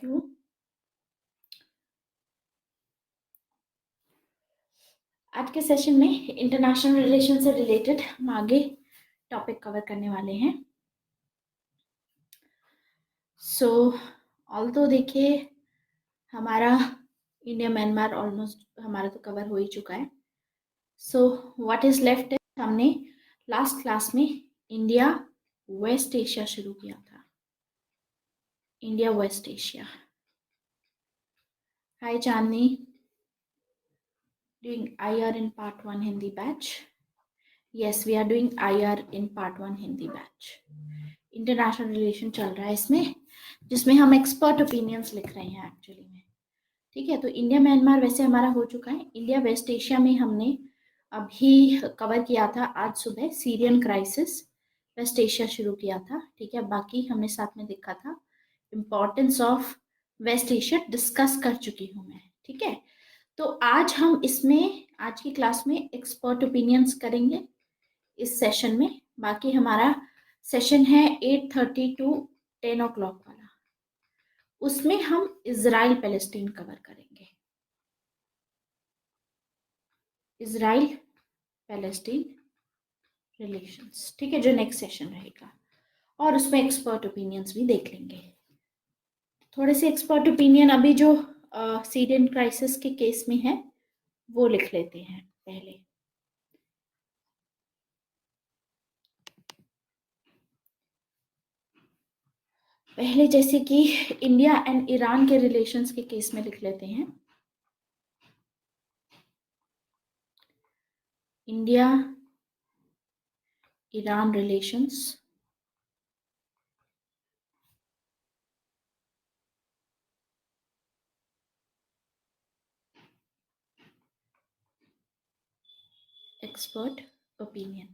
You. आज के session में इंटरनेशनल रिलेशन से रिलेटेड हम आगे टॉपिक कवर करने वाले हैं। सो ऑल्दो देखिए हमारा इंडिया म्यांमार ऑलमोस्ट हमारा तो कवर हो ही चुका है। सो व्हाट इज लेफ्ट है, हमने लास्ट क्लास में इंडिया वेस्ट एशिया शुरू किया था। India West Asia. Hi Chandni, doing IR in part 1 Hindi batch. Yes, we are doing IR in part 1 Hindi batch. International relation चल रहा है इसमें, जिसमें हम एक्सपर्ट ओपिनियंस लिख रहे हैं एक्चुअली में। ठीक है, तो इंडिया म्यांमार वैसे हमारा हो चुका है। इंडिया वेस्ट एशिया में हमने अभी कवर किया था आज सुबह सीरियन क्राइसिस, वेस्ट एशिया शुरू किया था। ठीक है, बाकी हमने साथ में देखा था importance of West Asia discuss कर चुकी हूँ मैं। ठीक है, तो आज हम इसमें आज की क्लास में एक्सपर्ट ओपिनियंस करेंगे इस सेशन में। बाकी हमारा सेशन है 8:30 to 10 o'clock वाला, उसमें हम इजराइल पैलेस्टीन कवर करेंगे। इजराइल पैलेस्टीन रिलेशंस, ठीक है, जो नेक्स्ट सेशन रहेगा, और उसमें एक्सपर्ट ओपिनियंस भी देख लेंगे। थोड़े से एक्सपर्ट ओपिनियन अभी जो सीरियन क्राइसिस के केस में है वो लिख लेते हैं पहले। जैसे कि इंडिया एंड ईरान के रिलेशंस के केस में लिख लेते हैं। India Iran relations, expert opinion.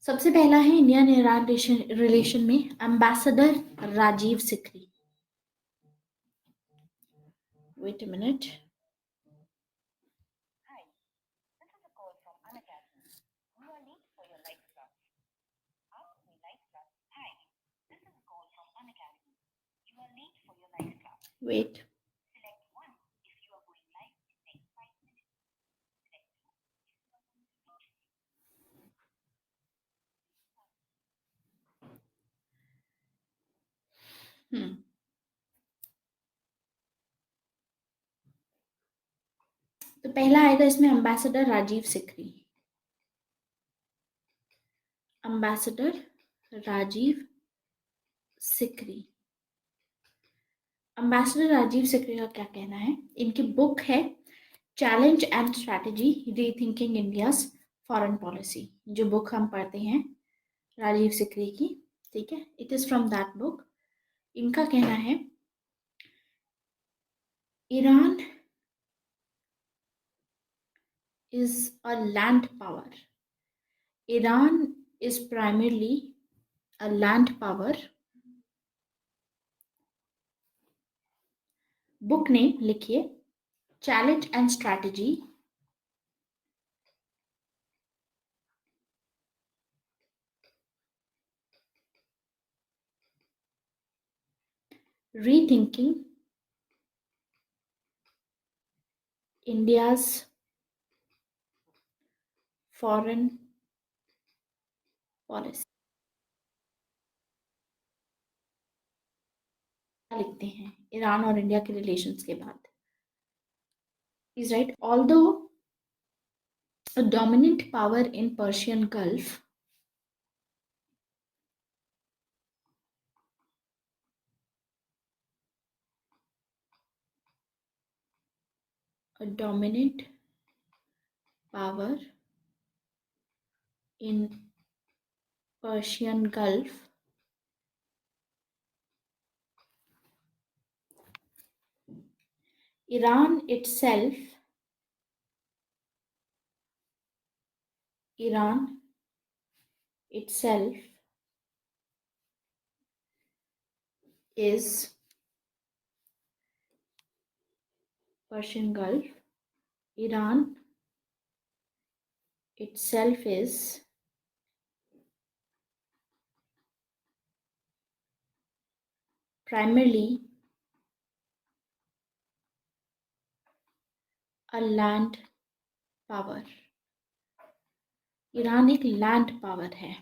सबसे पहला है इंडिया ईरान रिलेशन में ambassador Rajiv Sikri. Wait a minute. Wait, तो पहला आएगा इसमें ambassador Rajiv Sikri. Ambassador Rajiv Sikri. Ambassador Rajiv Sikri का क्या कहना है? इनकी बुक है challenge and strategy rethinking India's foreign policy, जो बुक हम पढ़ते हैं राजीव सिकरी की। ठीक है, it is from that book. इनका कहना है Iran is a land power. Iran is primarily a land power. Book name लिखिए challenge and strategy rethinking India's foreign policy. लिखते हैं ईरान और इंडिया के रिलेशंस के बाद। Is right, although a dominant power in Persian Gulf, a dominant power in Persian Gulf, Iran itself is Persian Gulf. Iran itself is primarily a land power. Iran एक land power है.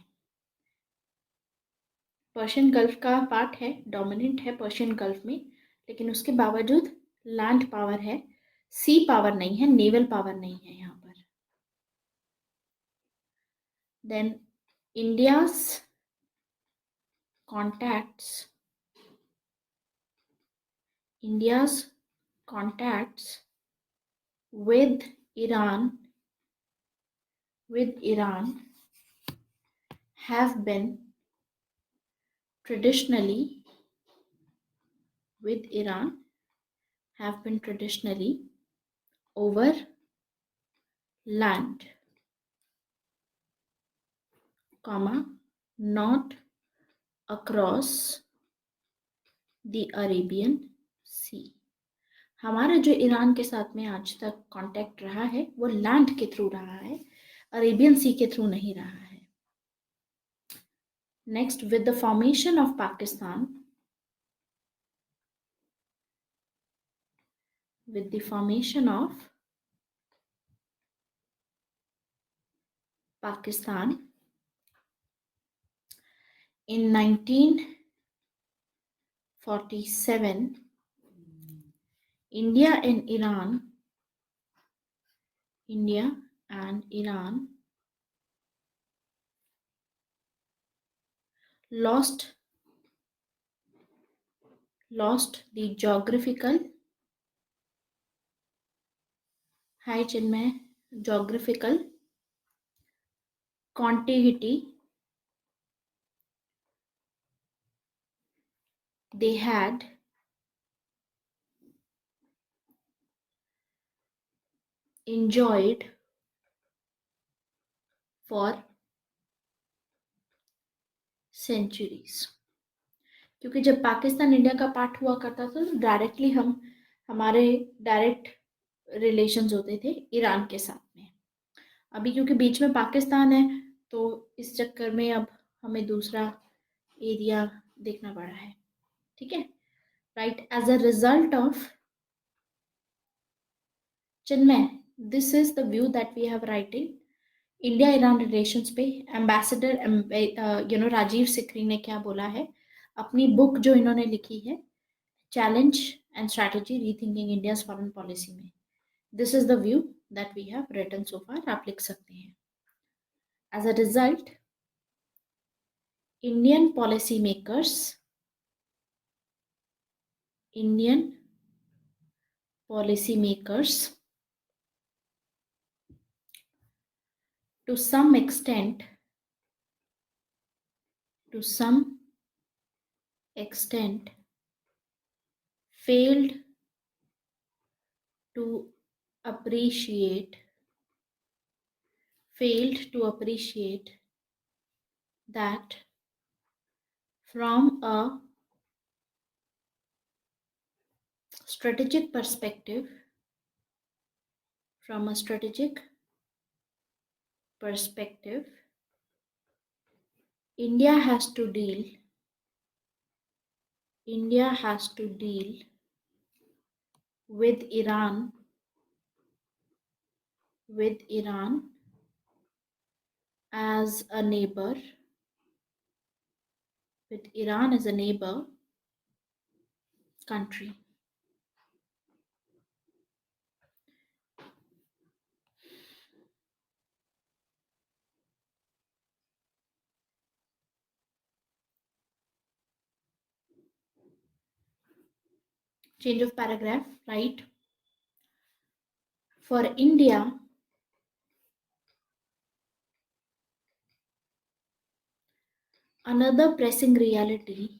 Persian gulf का part है, dominant है Persian gulf में, लेकिन उसके बावजूद land power है, सी पावर नहीं है, नेवल पावर नहीं है यहाँ पर. Then India's contacts with Iran have been traditionally over land, not across the Arabian Sea. हमारा जो ईरान के साथ में आज तक कांटेक्ट रहा है वो लैंड के थ्रू रहा है, अरेबियन सी के थ्रू नहीं रहा है. Next, with the formation of Pakistan, in 1947, India and Iran lost the geographical contiguity they had enjoyed for centuries. क्योंकि जब पाकिस्तान इंडिया का पार्ट हुआ करता था तो डायरेक्टली हमारे डायरेक्ट रिलेशंस होते थे ईरान के साथ में. अभी क्योंकि बीच में पाकिस्तान है तो इस चक्कर में अब हमें दूसरा एरिया देखना पड़ा है. ठीक है, right. As a result of Chinmay, this is the view that we have writing India Iran relations पे. एम्बेसडर राजीव सिकरी ने क्या बोला है अपनी बुक जो इन्होंने लिखी है, challenge and strategy rethinking India's foreign policy में. This is the view that we have written so far. आप लिख सकते हैं. As a result, Indian policy makers to some extent failed to appreciate that from a strategic perspective, India has to deal with Iran as a neighbor country. Change of paragraph, right? For India, another pressing reality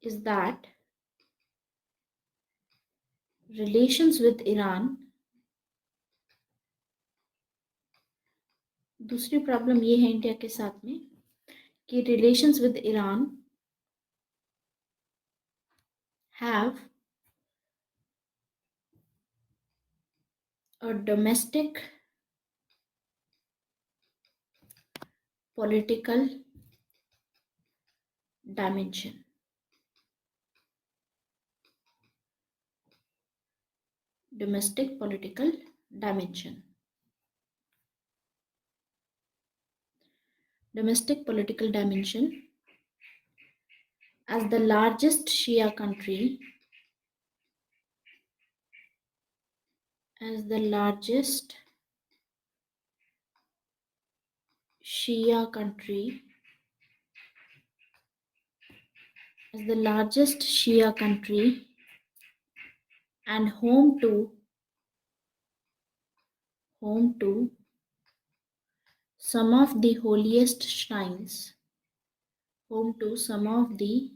is that relations with Iran, दूसरी problem ये है India के साथ में कि relations with Iran have a domestic political dimension. Domestic political dimension. Domestic political dimension. As the largest Shia country, as the largest Shia country, as the largest Shia country and home to some of the holiest shrines, home to some of the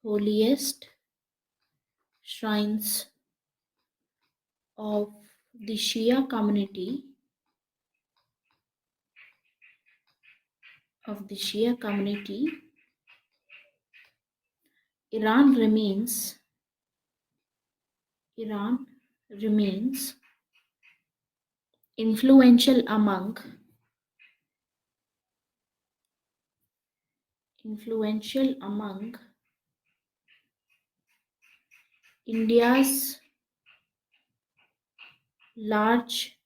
holiest shrines of the Shia community, Iran remains influential among India's large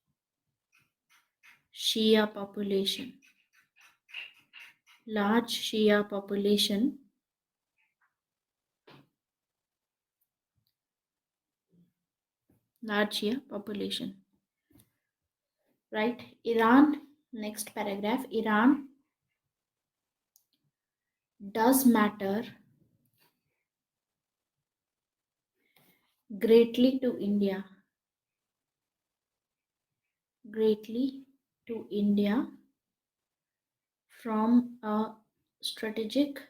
Shia population. Right? Iran, next paragraph. Iran does matter greatly to India. From a strategic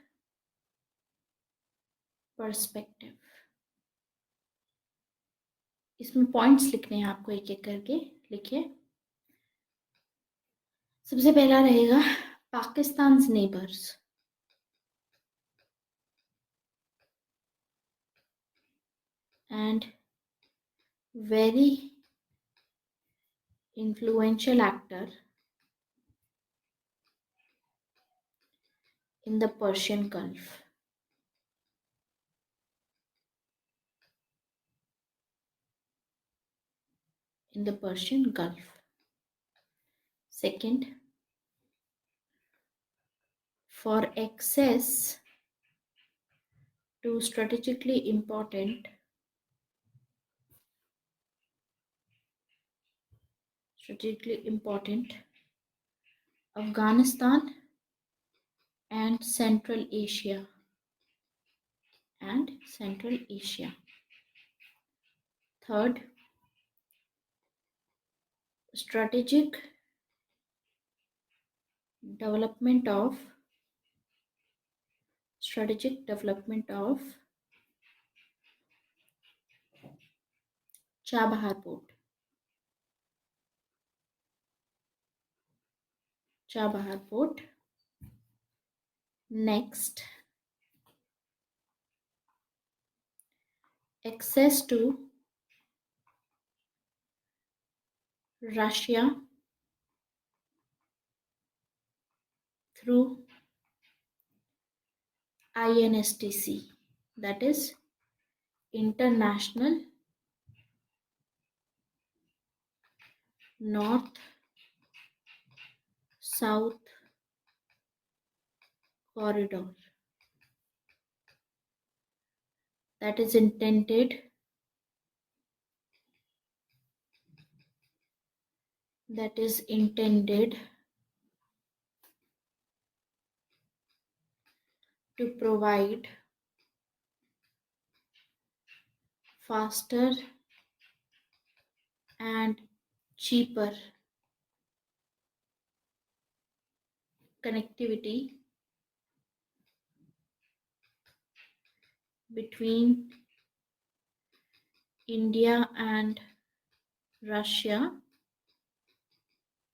perspective. इसमें points लिखने हैं आपको, एक एक करके लिखिए. सबसे पहला रहेगा पाकिस्तान's neighbors. And very influential actor in the Persian Gulf. Second, for access to strategically important Afghanistan and Central Asia. Third, strategic development of Chabahar Port. Next, access to Russia through INSTC, that is International North-South Corridor, that is intended to provide faster and cheaper connectivity between India and Russia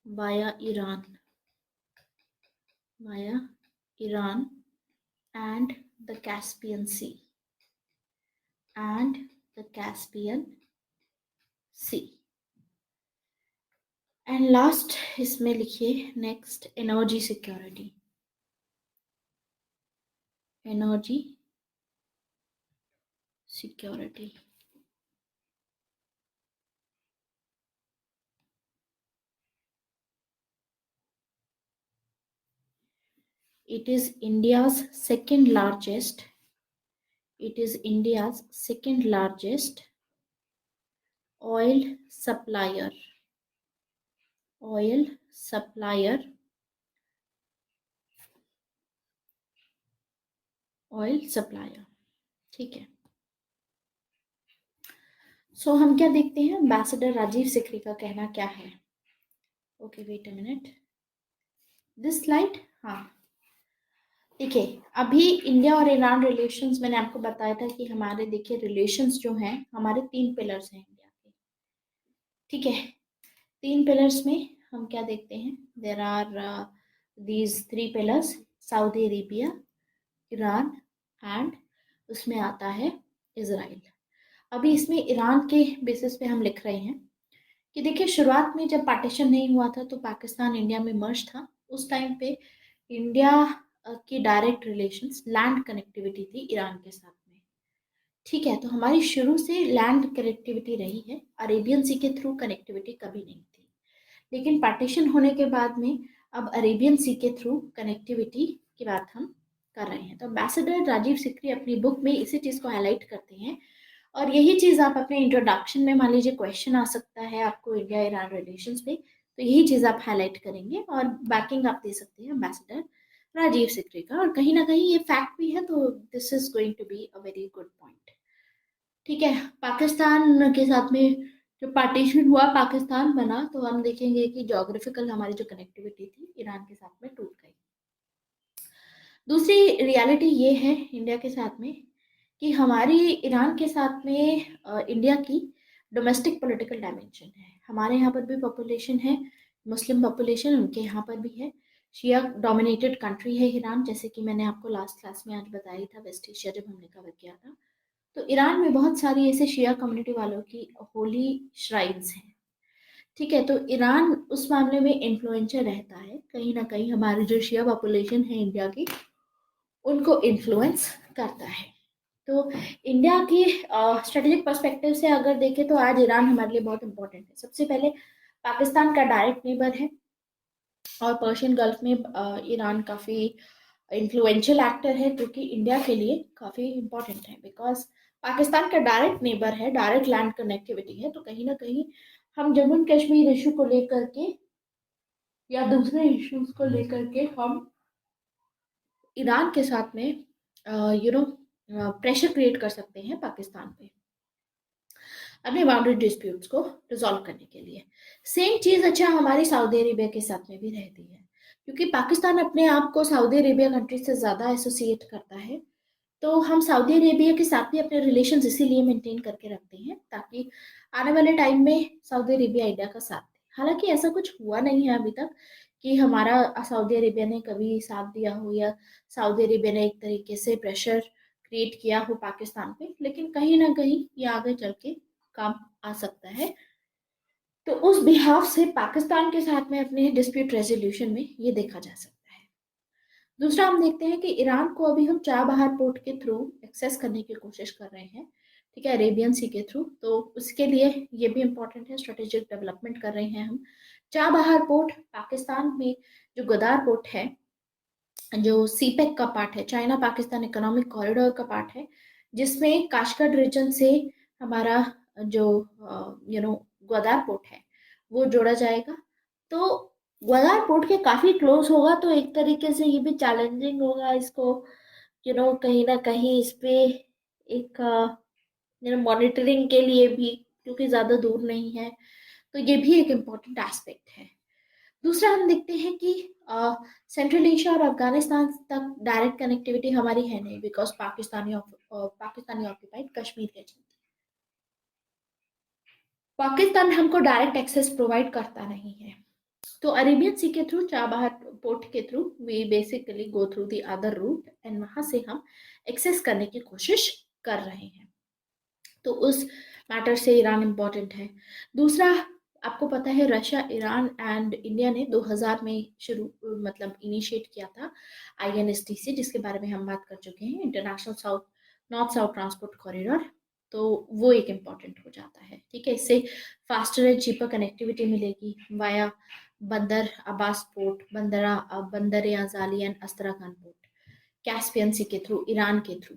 via Iran and the Caspian Sea. And last इसमें लिखिए next, energy security. Energy security. It is India's second largest. It is India's second largest oil supplier. Oil supplier. Oil supplier. ठीक है। सो हम क्या देखते हैं, ambassador Rajiv Sikri का कहना क्या है। Okay wait a minute, this slide. हाँ देखिए, अभी इंडिया और ईरान रिलेशंस, मैंने आपको बताया था कि हमारे देखिए रिलेशंस जो हैं, हमारे 3 पिलर्स हैं इंडिया के। ठीक है, 3 पिलर्स में हम क्या देखते हैं, there are these 3 pillars, Saudi Arabia, Iran and उसमें आता है इजराइल। अभी इसमें ईरान के बेसिस पे हम लिख रहे हैं कि देखिए, शुरुआत में जब पार्टीशन नहीं हुआ था तो पाकिस्तान इंडिया में मर्ज था। उस टाइम पे इंडिया की डायरेक्ट रिलेशंस, लैंड कनेक्टिविटी थी ईरान के साथ में। ठीक है, तो हमारी शुरू से लैंड कनेक्टिविटी रही है, अरेबियन सी के थ्रू कनेक्टिविटी कभी नहीं थी। लेकिन पार्टीशन होने के बाद में अब अरेबियन सी के थ्रू कनेक्टिविटी की बात हम कर रहे हैं। तो एम्बेसडर राजीव सिकरी अपनी बुक में इसी चीज़ को हाईलाइट करते हैं, और यही चीज़ आप अपने इंट्रोडक्शन में, मान लीजिए क्वेश्चन आ सकता है आपको इंडिया ईरान रिलेशंस पे, तो यही चीज़ आप हाईलाइट करेंगे और बैकिंग आप दे सकते हैं एम्बेसडर राजीव सिकरी का। और कहीं ना कहीं ये फैक्ट भी है, तो this is going to be a very good point. ठीक है, पाकिस्तान के साथ में जो पार्टीशन हुआ, पाकिस्तान बना, तो हम देखेंगे कि जोग्राफिकल हमारी जो कनेक्टिविटी थी ईरान के साथ में टूट गई। दूसरी रियलिटी ये है इंडिया के साथ में कि हमारी ईरान के साथ में इंडिया की डोमेस्टिक पॉलिटिकल डायमेंशन है। हमारे यहाँ पर भी पॉपुलेशन है, मुस्लिम पॉपुलेशन, उनके यहाँ पर भी है। शिया डोमिनेटेड कंट्री है ईरान, जैसे कि मैंने आपको लास्ट क्लास में आज बताई था, वेस्ट एशिया जब हमने कवर किया था। तो ईरान में बहुत सारी ऐसे शिया कम्युनिटी वालों की होली श्राइन्स हैं। ठीक है, तो ईरान उस मामले में इन्फ्लुएंसर रहता है, कहीं ना कहीं हमारी जो शिया पॉपुलेशन है इंडिया की, उनको इन्फ्लुएंस करता है। तो इंडिया की स्ट्रेटेजिक पर्सपेक्टिव से अगर देखें तो आज ईरान हमारे लिए बहुत इंपॉर्टेंट है। सबसे पहले पाकिस्तान का डायरेक्ट नेबर है, और पर्शियन गल्फ में ईरान काफ़ी इन्फ्लुएंशियल एक्टर है, जो कि इंडिया के लिए काफ़ी इंपॉर्टेंट है, बिकॉज पाकिस्तान का डायरेक्ट नेबर है, डायरेक्ट लैंड कनेक्टिविटी है। तो कहीं ना कहीं हम जम्मू एंड कश्मीर इशू को लेकर के या दूसरे इश्यूज को लेकर के हम ईरान के साथ में प्रेशर क्रिएट कर सकते हैं पाकिस्तान पे, अपने बाउंड्री डिस्प्यूट्स को रिजॉल्व करने के लिए। सेम चीज़ अच्छा हमारी सऊदी अरेबिया के साथ में भी रहती है, क्योंकि पाकिस्तान अपने आप को सऊदी अरेबिया कंट्री से ज़्यादा एसोसिएट करता है। तो हम सऊदी अरेबिया के साथ भी अपने रिलेशंस इसीलिए मेंटेन करके रखते हैं, ताकि आने वाले टाइम में सऊदी अरेबिया इंडिया का साथ दे। हालांकि ऐसा कुछ हुआ नहीं है अभी तक कि हमारा सऊदी अरेबिया ने कभी साथ दिया हो, या सऊदी अरेबिया ने एक तरीके से प्रेशर क्रिएट किया हो पाकिस्तान पे, लेकिन कहीं ना कहीं ये आगे चल के काम आ सकता है। तो उस बिहाफ से पाकिस्तान के साथ में अपने डिस्प्यूट रेजोल्यूशन में ये देखा जा सकता है। दूसरा हम देखते हैं कि ईरान को अभी हम चाबहार पोर्ट के थ्रू एक्सेस करने की कोशिश कर रहे हैं, ठीक है, अरेबियन सी के थ्रू। तो उसके लिए ये भी इम्पोर्टेंट है, स्ट्रेटेजिक डेवलपमेंट कर रहे हैं हम। चाबहार पोर्ट पाकिस्तान में जो गदार पोर्ट है, जो सीपेक का पार्ट है, चाइना पाकिस्तान इकोनॉमिक कॉरिडोर का पार्ट है, जिसमें काशगढ़ रीजन से हमारा जो ग्वादार पोर्ट है वो जोड़ा जाएगा। तो ग्वादार पोर्ट के काफी क्लोज होगा, तो एक तरीके से ये भी चैलेंजिंग होगा इसको, कहीं ना कहीं इस पे एक मॉनिटरिंग के लिए भी, क्योंकि ज्यादा दूर नहीं है। तो ये भी एक इम्पोर्टेंट एस्पेक्ट है। दूसरा हम देखते हैं कि सेंट्रल एशिया और अफगानिस्तान तक डायरेक्ट कनेक्टिविटी हमारी है नहीं, बिकॉज पाकिस्तानी ऑक्यूपाइड कश्मीर के चलते पाकिस्तान हमको डायरेक्ट एक्सेस प्रोवाइड करता नहीं है। तो अरेबियन सी के थ्रू, चाबहार पोर्ट के through, we basically go through the other route, and वहां से हम एक्सेस करने की कोशिश कर रहे हैं। तो उस मैटर से ईरान इम्पोर्टेंट है। दूसरा, आपको पता है रशिया, ईरान एंड इंडिया ने 2000 में शुरू मतलब इनिशिएट किया था INSTC, जिसके बारे में हम बात कर चुके हैं, international south north south transport corridor. तो वो एक इम्पॉर्टेंट हो जाता है, ठीक है। इससे फास्टर एंड चीपर कनेक्टिविटी मिलेगी वाया बंदर अब्बास पोर्ट, बंदर आजाली एंड अस्त्राखान पोर्ट, कैस्पियन सी के थ्रू, ईरान के थ्रू।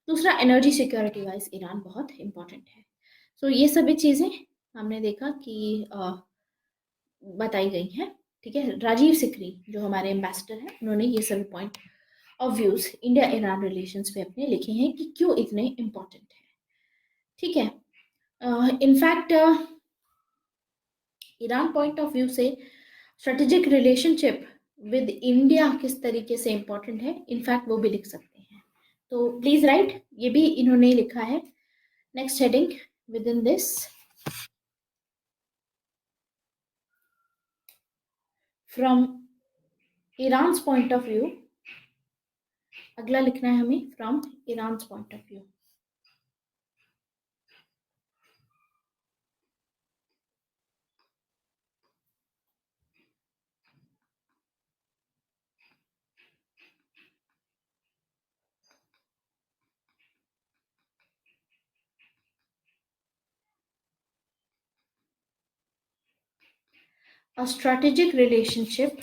दूसरा, एनर्जी सिक्योरिटी वाइज ईरान बहुत इंपॉर्टेंट है। सो ये सभी चीजें हमने देखा कि बताई गई हैं, ठीक है। राजीव सिकरी जो हमारे एम्बेसडर हैं, उन्होंने ये सभी point of views India Iran relations पे अपने लिखे हैं कि क्यों इतने इम्पोर्टेंट है, ठीक है। In fact Iran point of view से स्ट्रेटेजिक रिलेशनशिप विद इंडिया किस तरीके से इंपॉर्टेंट है, इनफैक्ट वो भी लिख सकते हैं। तो प्लीज राइट, ये भी इन्होंने लिखा है। Next heading with in this, from Iran point of view, अगला लिखना है हमें from Iran point of view. A strategic relationship,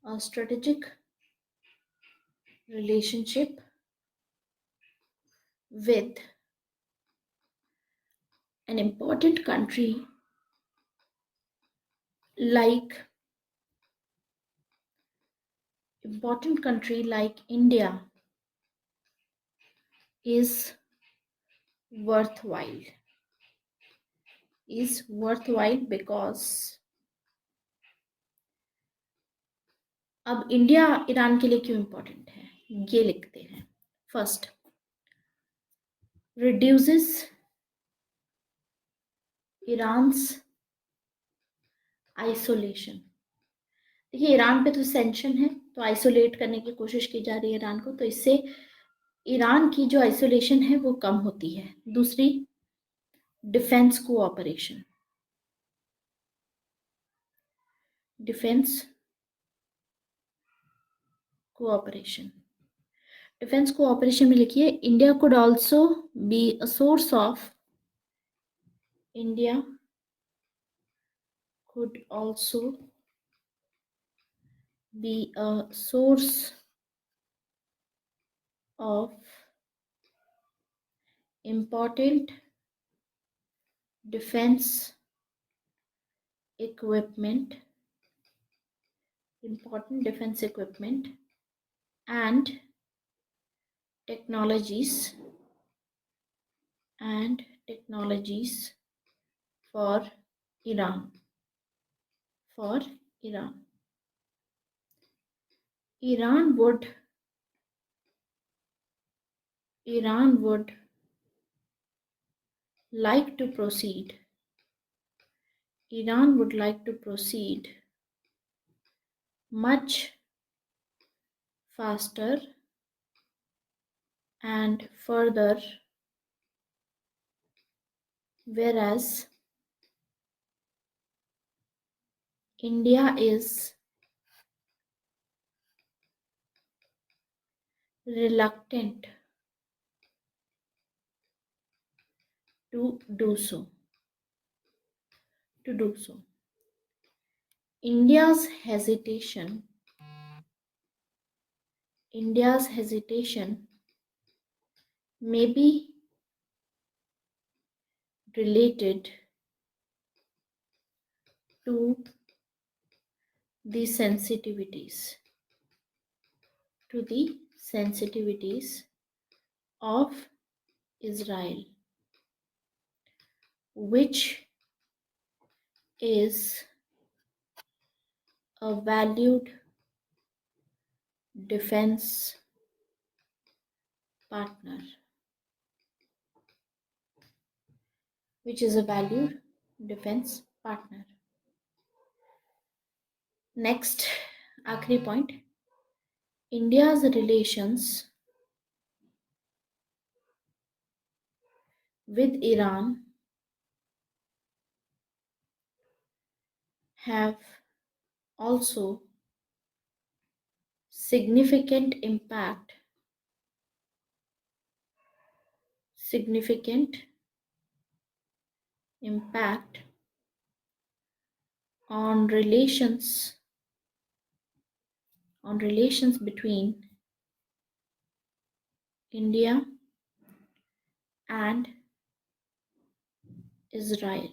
a strategic relationship with an important country like India is worthwhile, because अब इंडिया ईरान के लिए क्यों important है ये लिखते हैं। First, reduces Iran's isolation. देखिए, ईरान पे तो सेंशन है, तो आइसोलेट करने की कोशिश की जा रही है ईरान को, तो इससे ईरान की जो आइसोलेशन है वो कम होती है। दूसरी, defence cooperation, defence cooperation, defence cooperation में लिखिए, India could also be a source of, India could also be a source of important defense equipment, and technologies for Iran. Iran would like to proceed. Iran would like to proceed much faster and further, whereas India is reluctant to do so. India's hesitation may be related to the sensitivities of Israel, which is a valued defense partner. Next, आखिरी point, India's relations with Iran have also significant impact on relations between India and Israel.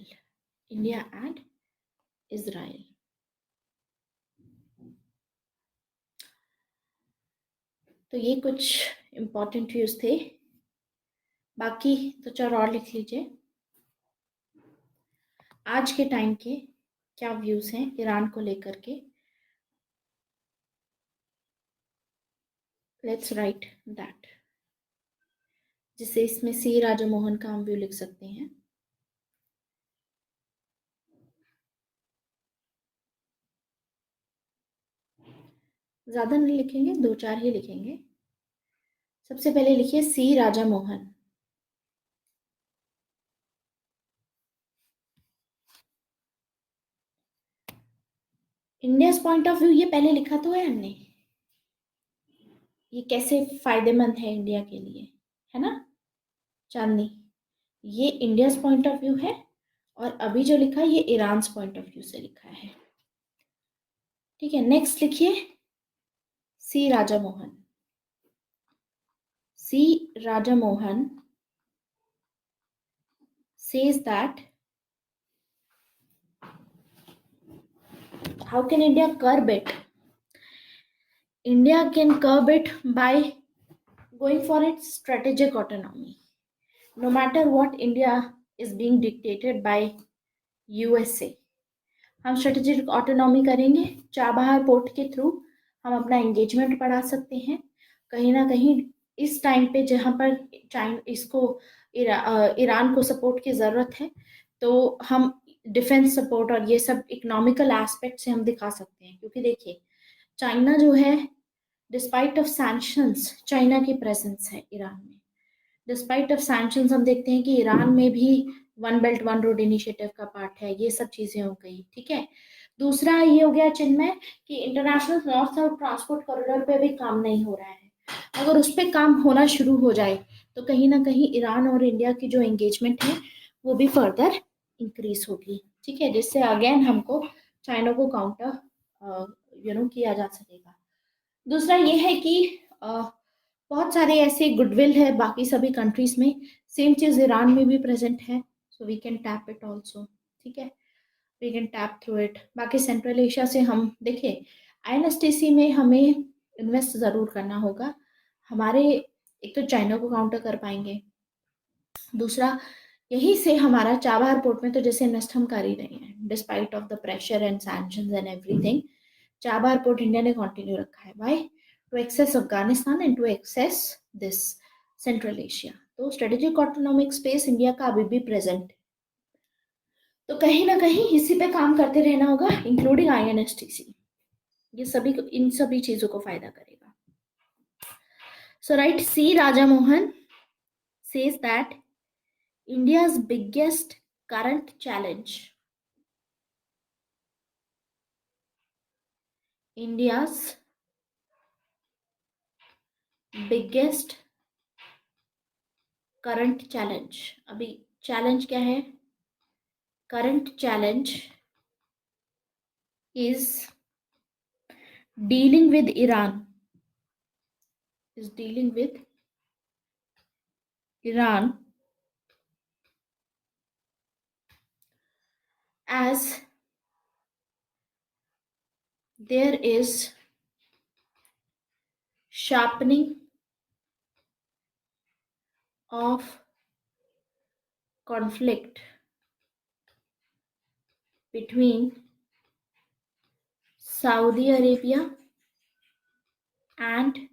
India and Israel. तो ये कुछ important views थे, बाकी तो चार और लिख लीजिए। आज के टाइम के क्या व्यूज हैं ईरान को लेकर के, लेट्स राइट दैट, जिसे इसमें सी राजा मोहन का हम व्यू लिख सकते हैं। ज्यादा नहीं लिखेंगे, 2-4 ही लिखेंगे। सबसे पहले लिखिए C Raja Mohan. India point of view ये पहले लिखा तो है हमने, ये कैसे फायदेमंद है इंडिया के लिए, है ना चांदनी। ये इंडिया पॉइंट ऑफ व्यू है, और अभी जो लिखा है ये ईरान पॉइंट ऑफ व्यू से लिखा है। ठीक है, नेक्स्ट लिखिए C Raja Mohan. C Raja Mohan says that how can India curb it? India can curb it by going for its strategic autonomy. No matter what India is being dictated by USA, हम strategic autonomy करेंगे। Chabahar port के through हम अपना engagement बढ़ा सकते हैं। कहीं ना कहीं इस टाइम पे जहाँ पर ईरान को सपोर्ट की ज़रूरत है, तो हम डिफेंस सपोर्ट और ये सब इकोनॉमिकल एस्पेक्ट से हम दिखा सकते हैं। क्योंकि देखिए चाइना जो है, डिस्पाइट ऑफ सैंक्शंस चाइना की प्रेजेंस है ईरान में। डिस्पाइट ऑफ सैंक्शंस हम देखते हैं कि ईरान में भी one belt one road initiative का पार्ट है। ये सब चीजें हो गई, ठीक है। दूसरा ये हो गया चिन्मय कि international north south transport corridor पे भी काम नहीं हो रहा है। अगर उस पर काम होना शुरू हो जाए तो कहीं ना कहीं ईरान और इंडिया की जो एंगेजमेंट है वो भी फर्दर इंक्रीज होगी, ठीक है, जिससे अगेन हमको चाइना को काउंटर किया जा सकेगा। दूसरा ये है कि बहुत सारे ऐसे गुडविल है बाकी सभी कंट्रीज में, सेम चीज ईरान में भी प्रेजेंट है, so we can tap it also, ठीक है, we can tap through it. बाकी सेंट्रल एशिया से हम देखिए आईएनएसटीसी में हमें इन्वेस्ट ज़रूर करना होगा। हमारे एक तो चाइना को काउंटर कर पाएंगे, दूसरा यहीं से हमारा चाबहार पोर्ट में तो जैसे इन्वेस्ट हम कर ही रहे हैं despite of the pressure and sanctions and everything. Chabahar port India ने कंटिन्यू रखा है, why to access Afghanistan and to access this Central Asia. तो स्ट्रेटेजिक ऑटोनॉमिक स्पेस इंडिया का अभी भी प्रेजेंट है, तो कहीं ना कहीं इसी पे काम करते रहना होगा, इंक्लूडिंग आईएनएसटीसी। ये सभी इन सभी चीजों को फायदा करेगा। So right, C Raja Mohan says that India's biggest current challenge, India's biggest current challenge, अभी challenge क्या है, current challenge is dealing with Iran, as there is sharpening of conflict between Saudi Arabia and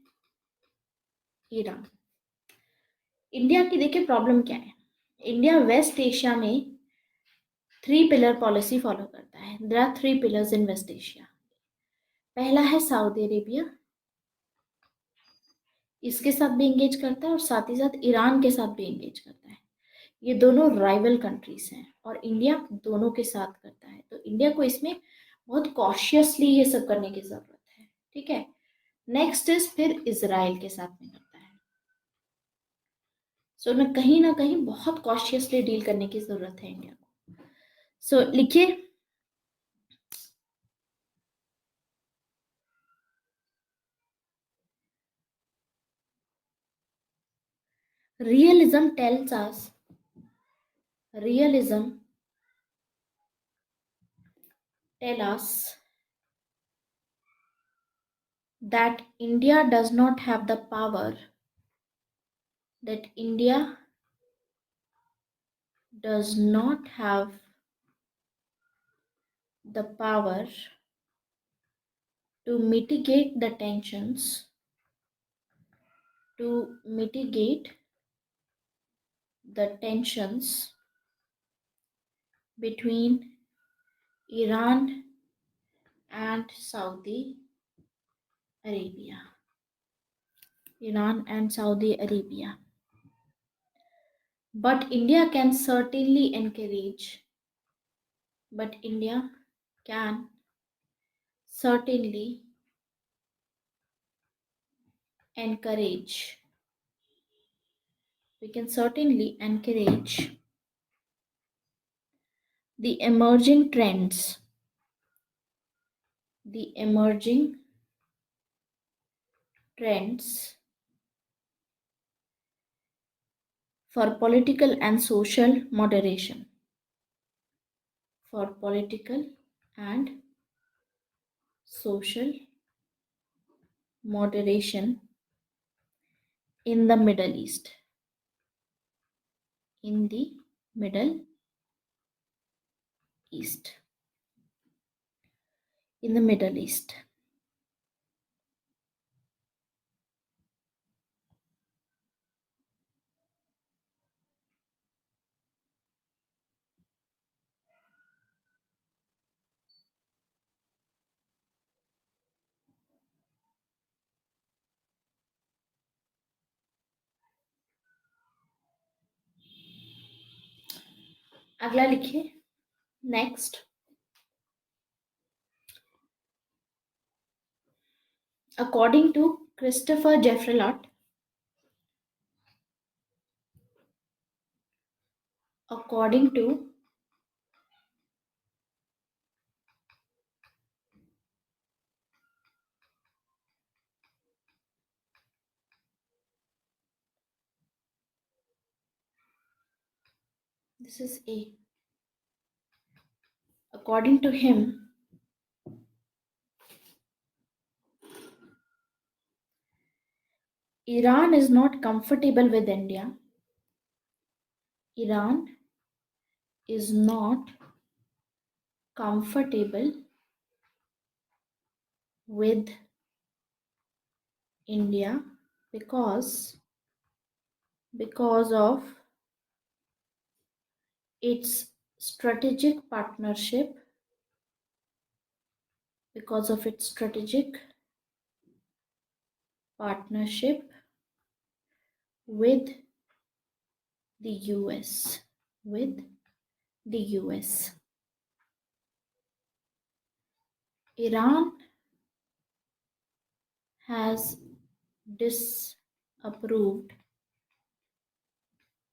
Iran. India की देखिए problem क्या है, India West Asia में 3 pillar policy follow करता है। There are 3 pillars in West Asia. पहला है Saudi Arabia, इसके साथ भी एंगेज करता है और साथ ही साथ ईरान के साथ भी एंगेज करता है। ये दोनों राइवल कंट्रीज हैं और इंडिया दोनों के साथ करता है, तो इंडिया को इसमें बहुत कॉशियसली ये सब करने की जरूरत है, ठीक है। नेक्स्ट इज फिर इजराइल के साथ में करता है। सो ना कहीं बहुत कॉशियसली डील करने की जरूरत है इंडिया को। सो लिखिए, realism tells us, realism tell us that India does not have the power, that India does not have the power to mitigate the tensions, to mitigate the tensions between Iran and Saudi Arabia. Iran and Saudi Arabia. But India can certainly encourage, but India can certainly encourage, we can certainly encourage the emerging trends, the emerging trends for political and social moderation, for political and social moderation in the Middle East, in the Middle East, in the Middle East. अगला लिखिए, next, according to Christopher Jeffrelot, according to this is A. According to him, Iran is not comfortable with India. Iran is not comfortable with India because of its strategic partnership, because of its strategic partnership with the US, with the US. Iran has disapproved,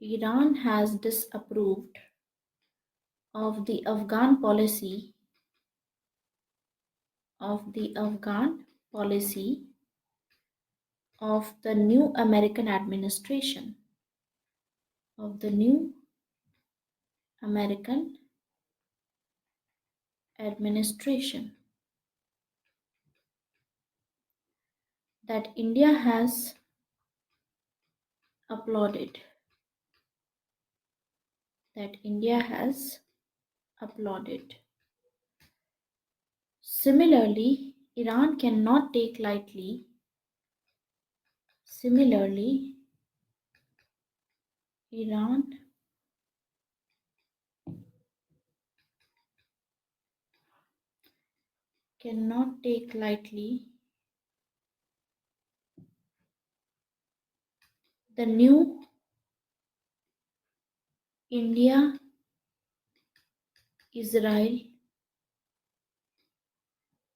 Iran has disapproved of the Afghan policy, of the Afghan policy of the new American administration, of the new American administration, that India has applauded, that India has applauded. Similarly, Iran cannot take lightly, similarly, Iran cannot take lightly the new India Israel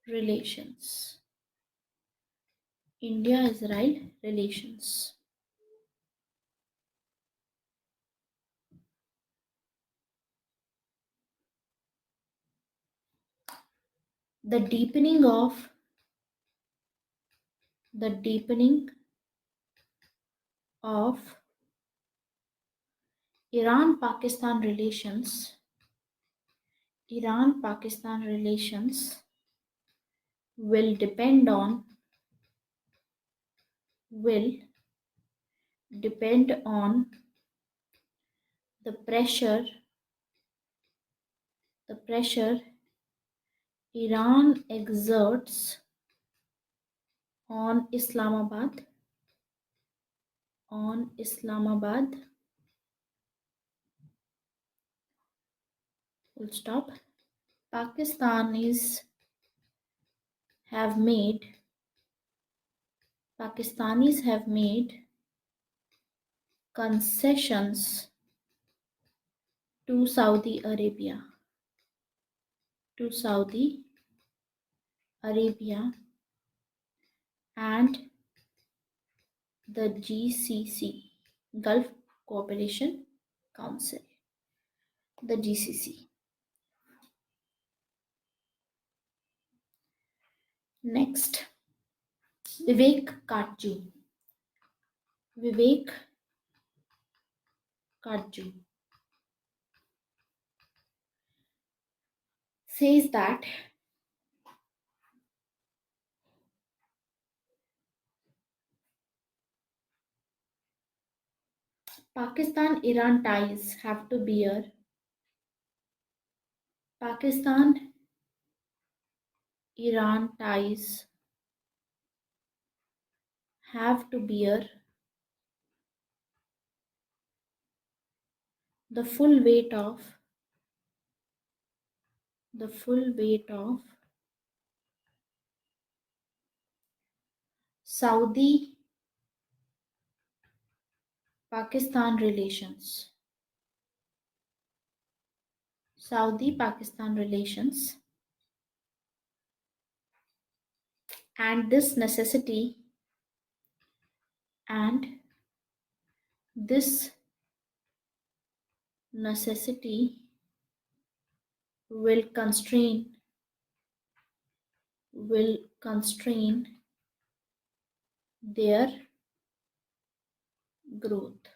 relations. India-Israel relations. The deepening of Iran-Pakistan relations will depend on the pressure Iran exerts on Islamabad full stop. Pakistanis have made concessions to Saudi Arabia and the GCC, Gulf Cooperation Council, the GCC. Next, Vivek Katju says that Pakistan-Iran ties have to bear the full weight of Saudi-Pakistan relations. And this necessity will constrain their growth.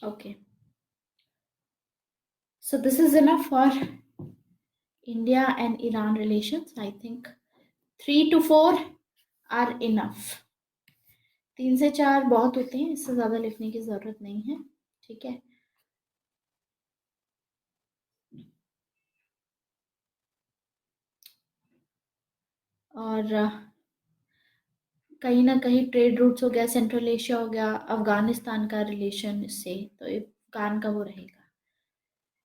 Okay. So this is enough for India and Iran relations. I think 3 to 4 are enough. 3 से 4 बहुत होते हैं, इससे ज़्यादा लिखने की ज़रूरत नहीं है. ठीक है. और कहीं ना कहीं ट्रेड रूट्स हो गया, सेंट्रल एशिया हो गया, अफगानिस्तान का रिलेशन इससे, तो अफगान का वो रहेगा.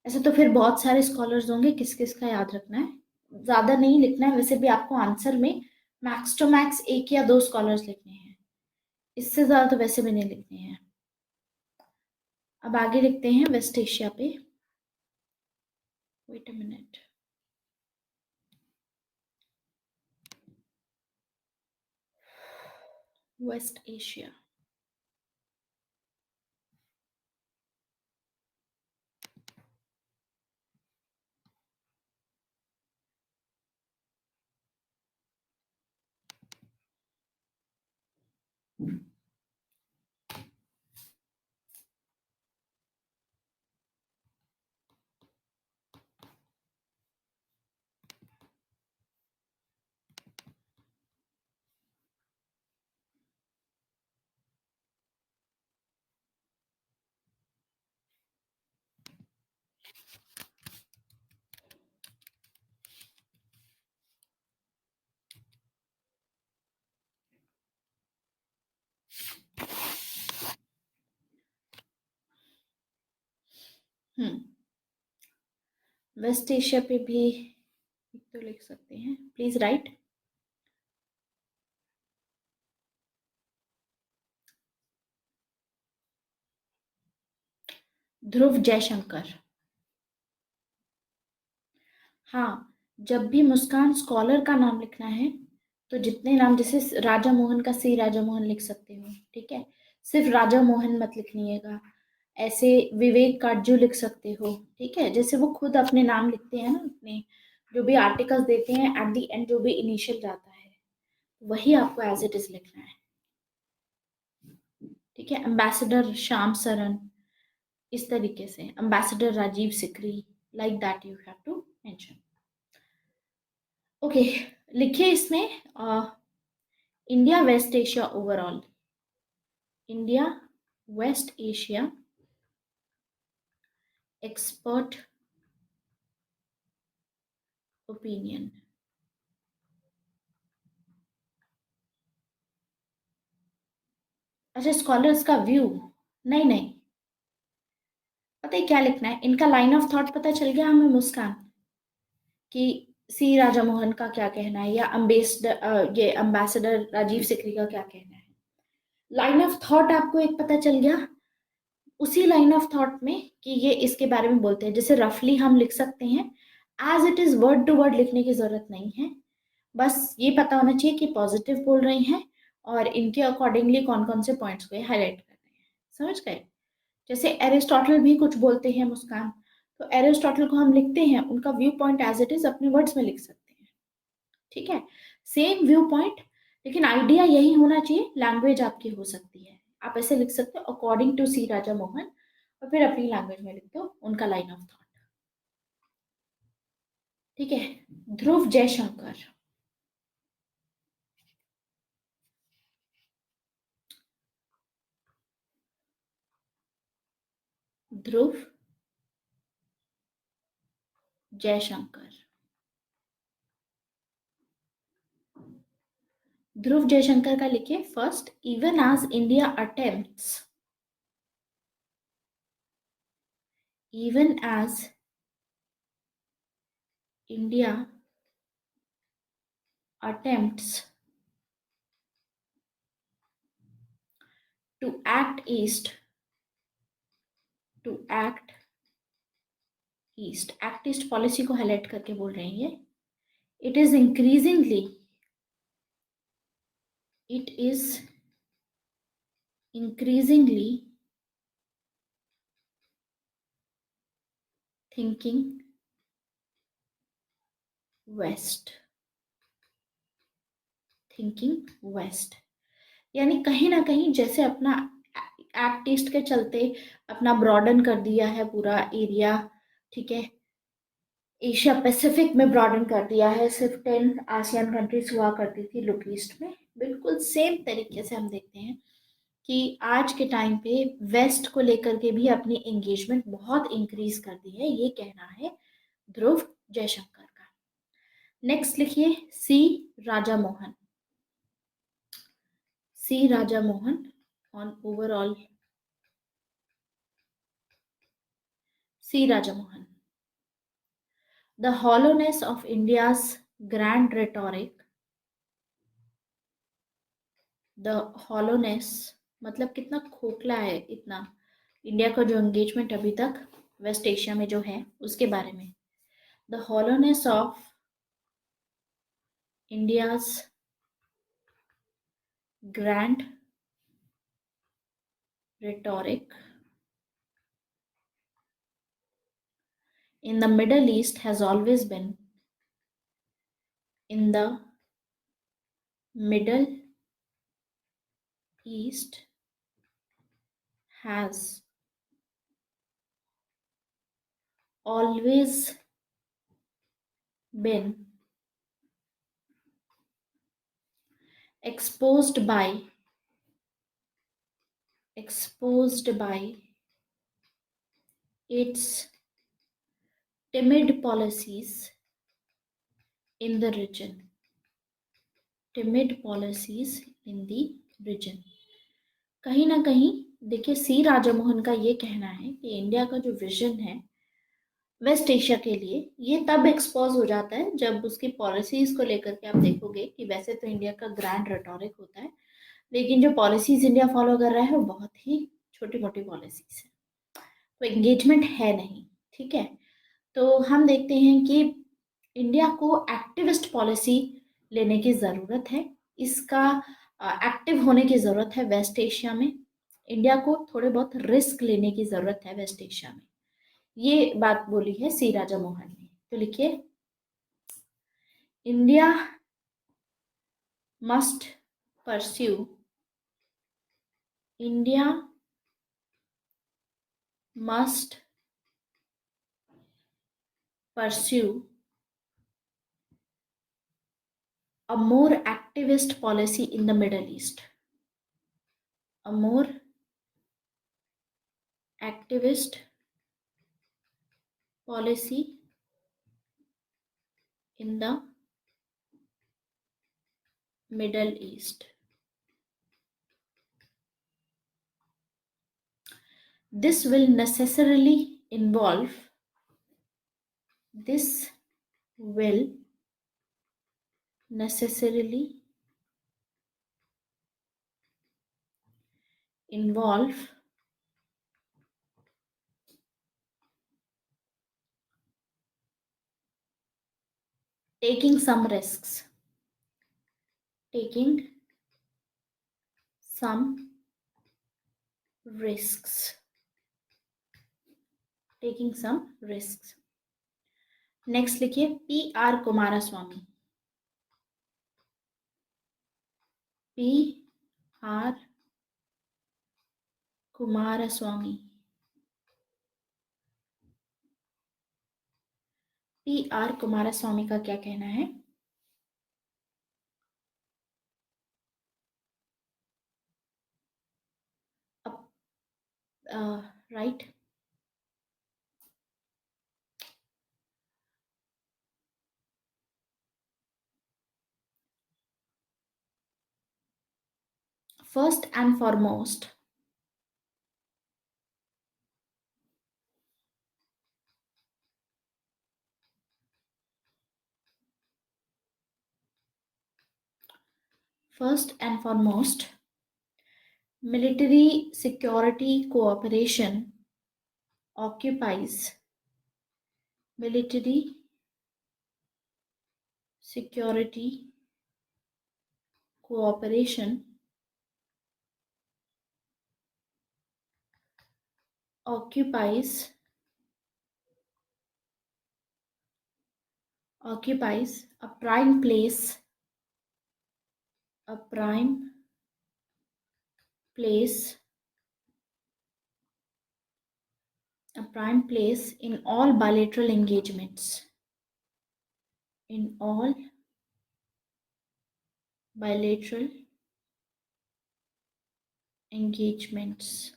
ऐसे तो फिर बहुत सारे स्कॉलर्स होंगे, किस किस का याद रखना है. ज़्यादा नहीं लिखना है. वैसे भी आपको आंसर में मैक्स टू मैक्स 1 या 2 स्कॉलर्स लिखने हैं, इससे ज़्यादा तो वैसे भी नहीं लिखने हैं. अब आगे लिखते हैं वेस्ट एशिया पे. Wait a minute. West Asia. West Asia पे भी तो लिख सकते हैं. Please write. ध्रुव जयशंकर। हाँ, जब भी मुस्कान स्कॉलर का नाम लिखना है तो जितने नाम, जैसे राजा मोहन का सी राजा मोहन लिख सकते हो, ठीक है, सिर्फ राजा मोहन मत लिखिएगा। ऐसे विवेक काटजू लिख सकते हो, ठीक है, जैसे वो खुद अपने नाम लिखते हैं ना, अपने जो भी आर्टिकल्स देते हैं एट द एंड जो भी इनिशियल जाता है वही आपको एज इट इज लिखना है, ठीक है। एम्बेसडर श्याम सरन, इस तरीके से ambassador Rajiv Sikri, like that you have to mention. Okay, लिखिए इसमें India West Asia overall, India West Asia expert opinion. अच्छा, स्कॉलर्स का व्यू, नहीं नहीं, पता है क्या लिखना है, इनका लाइन ऑफ थॉट पता चल गया हमें मुस्कान, कि सी राजा मोहन का क्या कहना है या ये अम्बेसडर राजीव सिकरी का क्या कहना है। लाइन ऑफ थॉट आपको एक पता चल गया, उसी लाइन ऑफ थॉट में कि ये इसके बारे में बोलते हैं, जैसे रफली हम लिख सकते हैं, as it is word to word लिखने की जरूरत नहीं है, बस ये पता होना चाहिए कि पॉजिटिव बोल रहे हैं और इनके अकॉर्डिंगली कौन कौन से पॉइंट्स को हाईलाइट कर रहे हैं, समझ गए। जैसे एरिस्टोटल भी कुछ बोलते हैं मुस्कान, तो एरिस्टोटल को हम लिखते हैं, उनका view point as it is अपने वर्ड्स में लिख सकते हैं, ठीक है, सेम व्यू पॉइंट, लेकिन आइडिया यही होना चाहिए, लैंग्वेज आपकी हो सकती है, आप ऐसे लिख सकते हो अकॉर्डिंग टू सी राजा मोहन, और फिर अपनी लैंग्वेज में लिख दो उनका लाइन ऑफ थॉट, ठीक है। ध्रुव जयशंकर, ध्रुव जयशंकर, ध्रुव जयशंकर का लिखिए first, even as India attempts, even as India attempts to act east, to act act east policy को हाईलाइट करके बोल रहे हैं ये, it is increasingly, it is increasingly thinking west, thinking west, यानी कहीं ना कहीं जैसे अपना एक्ट ईस्ट के चलते अपना ब्रॉडन कर दिया है पूरा एरिया, ठीक है, एशिया पैसिफिक में ब्रॉडन कर दिया है, सिर्फ 10 आसियान कंट्रीज हुआ करती थी लुक ईस्ट में, बिल्कुल सेम तरीके से हम देखते हैं कि आज के टाइम पे वेस्ट को लेकर के भी अपनी एंगेजमेंट बहुत इंक्रीज कर दी है, ये कहना है ध्रुव जयशंकर का। नेक्स्ट लिखिए C Raja Mohan, C Raja Mohan on overall, C Raja Mohan, the hollowness of India's grand rhetoric, the hollowness मतलब कितना खोखला है, इतना इंडिया का जो एंगेजमेंट अभी तक वेस्ट एशिया में जो है उसके बारे में, the hollowness of India's grand rhetoric in the Middle East has always been, in the Middle East has always been exposed by its timid policies in the region, timid policies in the region। कहीं ना कहीं देखिए सी राजा मोहन का ये कहना है कि India का जो विजन है वेस्ट एशिया के लिए, ये तब एक्सपोज हो जाता है जब उसकी पॉलिसीज को लेकर के आप देखोगे कि वैसे तो इंडिया का ग्रैंड रेटोरिक होता है, लेकिन जो पॉलिसीज इंडिया फॉलो कर रहा है वो बहुत ही छोटी मोटी पॉलिसीज है। तो एंगेजमेंट है नहीं, ठीक है। तो हम देखते हैं कि इंडिया को एक्टिविस्ट पॉलिसी लेने की ज़रूरत है, इसका एक्टिव होने की ज़रूरत है वेस्ट एशिया में। इंडिया को थोड़े बहुत रिस्क लेने की ज़रूरत है वेस्ट एशिया में। ये बात बोली है सी राजा मोहन ने। तो लिखिए, India must pursue, India must pursue a more activist policy in the Middle East. A more activist policy in the Middle East. This will necessarily involve, this will necessarily involve taking some risks, taking some risks, taking some risks. Next लिखिए, P R Kumaraswamy, P R Kumaraswamy, P R Kumaraswamy का क्या कहना है? Right, first and foremost, first and foremost, military security cooperation occupies, military security cooperation occupies, occupies a prime place, a prime place, a prime place in all bilateral engagements, in all bilateral engagements.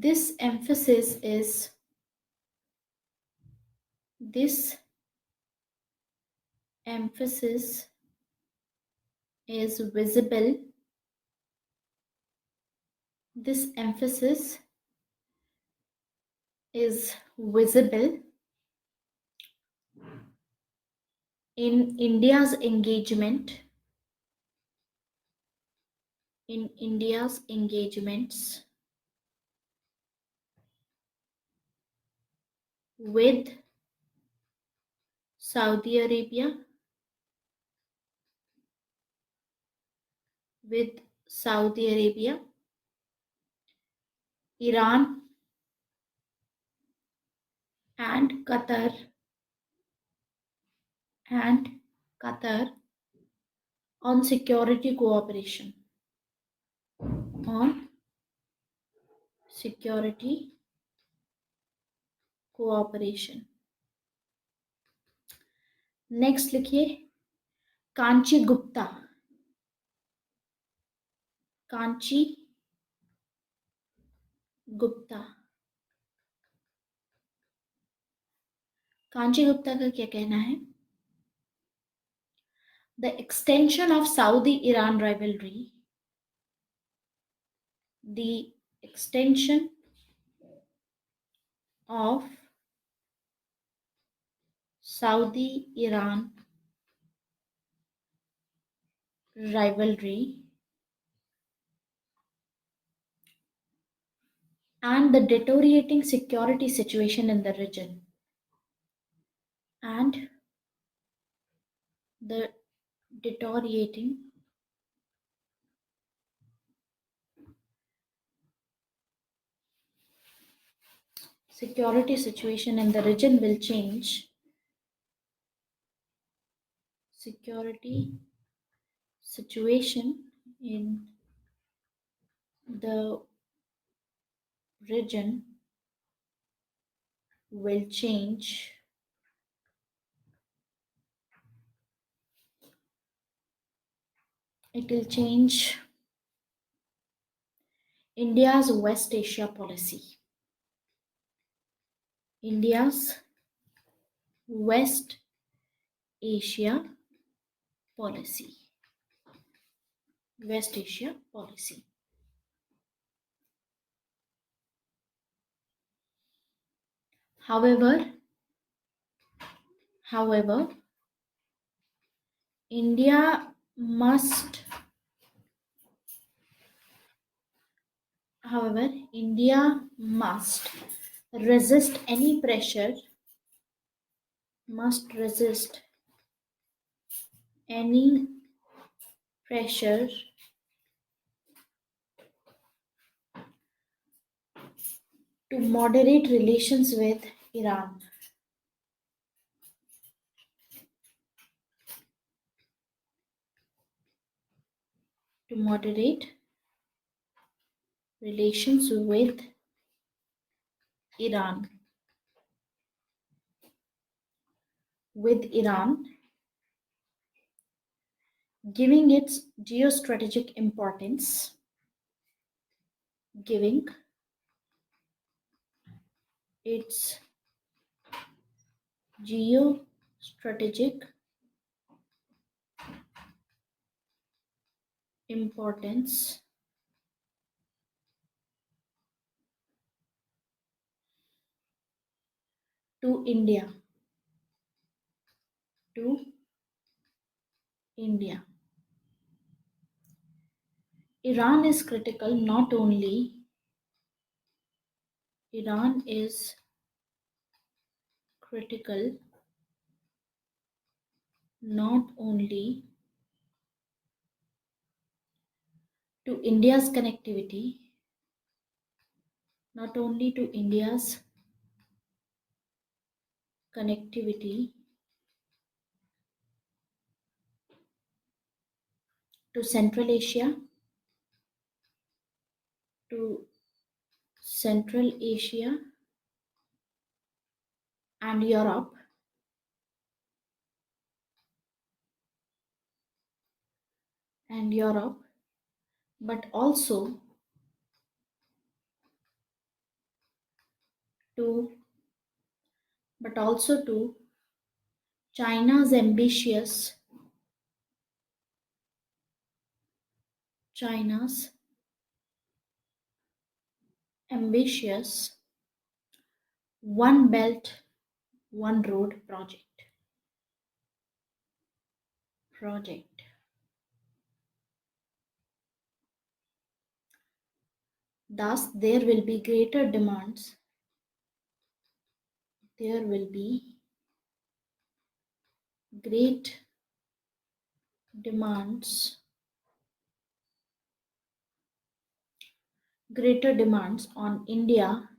This emphasis is, this emphasis is visible, this emphasis is visible in India's engagement, in India's engagements with Saudi Arabia, with Saudi Arabia, Iran and Qatar, and Qatar on security cooperation, on security cooperation. Next लिखिए, कांची गुप्ता, कांची गुप्ता, कांची गुप्ता का क्या कहना है? The extension of Saudi-Iran rivalry, the extension of Saudi-Iran rivalry and the deteriorating security situation in the region and the deteriorating security situation in the region will change security situation in the region will change it will change India's West Asia policy. India's West Asia policy. West Asia policy. However, India must However, India must resist any pressure, must resist any pressure to moderate relations with Iran. To moderate relations with Iran. With Iran, giving its geostrategic importance, giving its geostrategic importance to India. To India. Iran is critical not only Iran is critical not only to India's connectivity, not only to India's connectivity to Central Asia, to Central Asia and Europe, but also to China's ambitious One Belt, One Road project. Thus, there will be greater demands. There will be great greater demands on India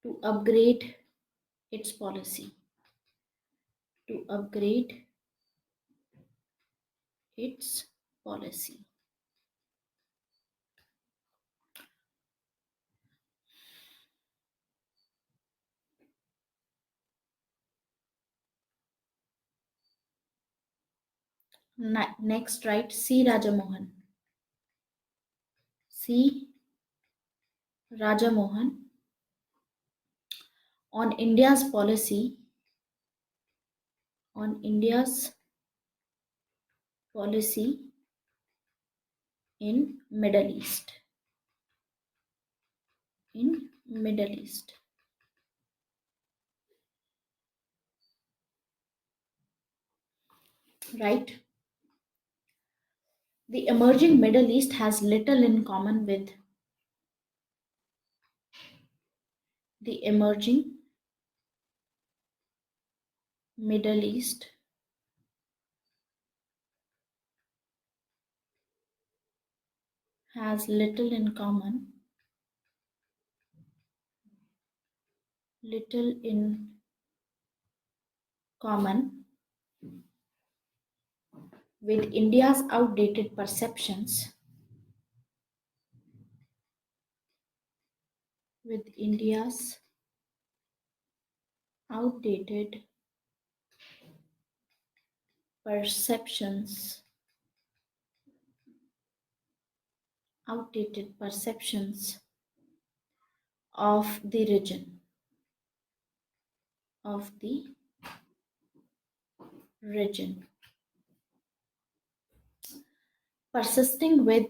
to upgrade its policy. To upgrade its policy. Next, write C. Rajamohan. C. Rajamohan on India's policy in Middle East. in Middle East. Right? The emerging Middle East has little in common with the emerging Middle East has little in common little in common with India's outdated perceptions with India's outdated perceptions outdated perceptions of the region persisting with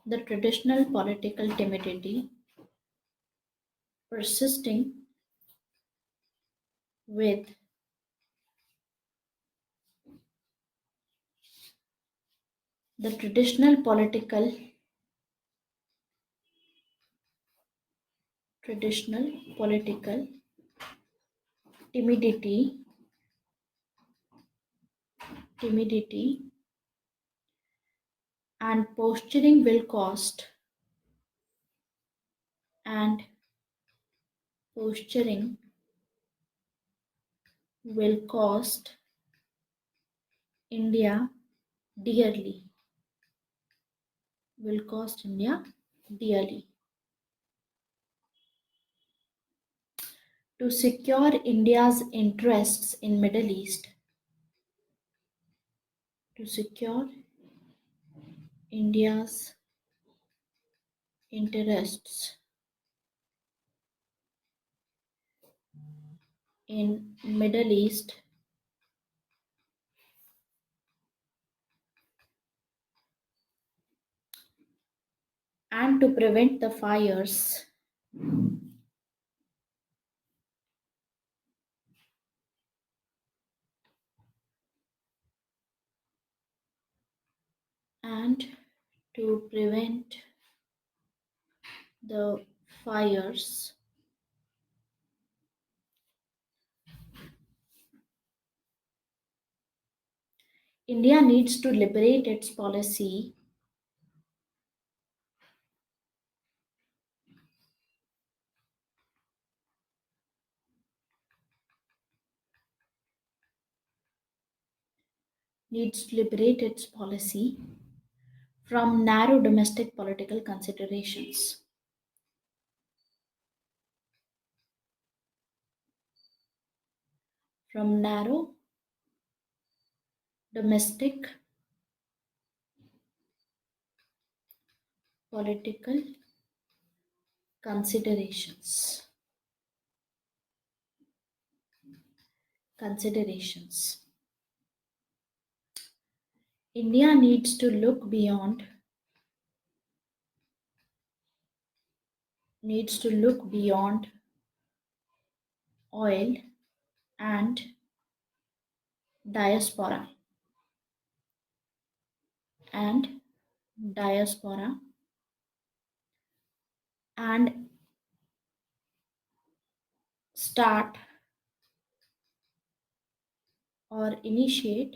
the traditional political timidity persisting with the traditional political timidity and and posturing will cost India dearly will cost India dearly. To secure India's interests in Middle East, to secure India's interests in Middle East, and to prevent the fires and to prevent the fires India needs to liberate its policy needs to liberate its policy from narrow domestic political considerations. From narrow domestic political considerations. India needs to look beyond oil and diaspora and diaspora and start or initiate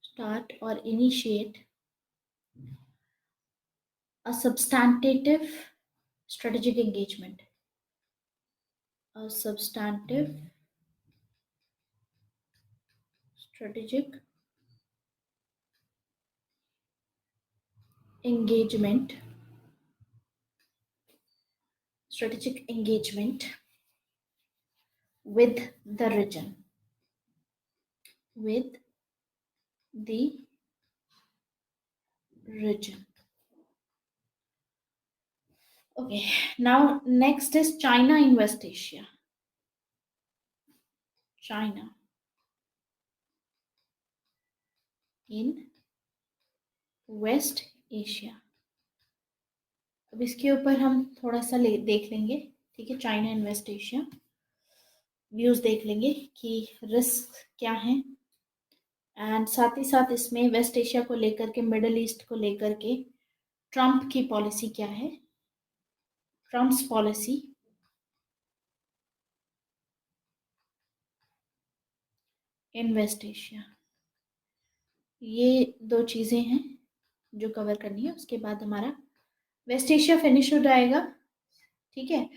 start or initiate a substantive strategic engagement a substantive strategic engagement with the region. Okay, now next is China in West Asia. China in West Asia. अब इसके ऊपर हम थोड़ा सा देख लेंगे, ठीक है, China in West Asia views देख लेंगे कि रिस्क क्या है, एंड साथ ही साथ इसमें वेस्ट एशिया को लेकर के, मिडल ईस्ट को लेकर के ट्रम्प की पॉलिसी क्या है, Trump's policy in West Asia. ये दो चीज़ें हैं जो कवर करनी है। उसके बाद हमारा वेस्ट एशिया फिनिश हो जाएगा, ठीक है।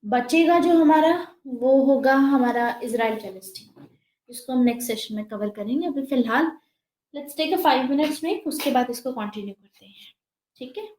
बचेगा जो हमारा, वो होगा हमारा इजराइल पैलेस्टीन, जिसको हम नेक्स्ट सेशन में कवर करेंगे। अभी फिलहाल let's take a 5 minutes break, उसके बाद इसको कंटिन्यू करते हैं, ठीक है।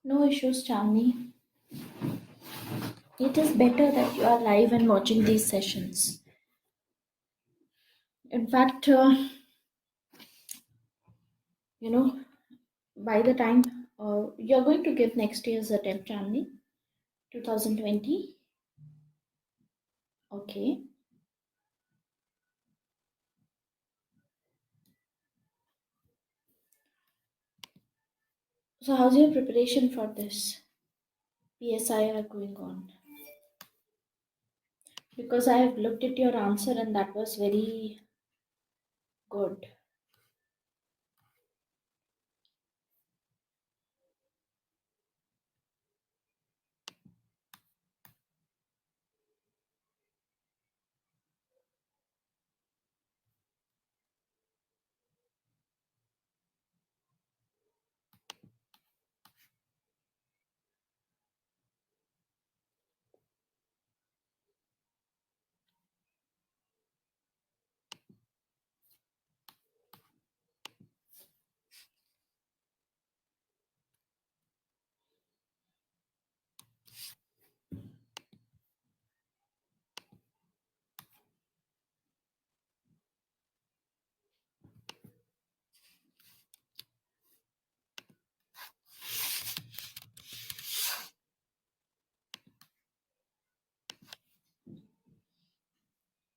No issues, Chandni. It is better that you are live and watching these sessions. In fact, you know, by the time you're going to give next year's attempt, Chandni, 2020. Okay. So how's your preparation for this PSI are going on? Because I have looked at your answer and that was very good.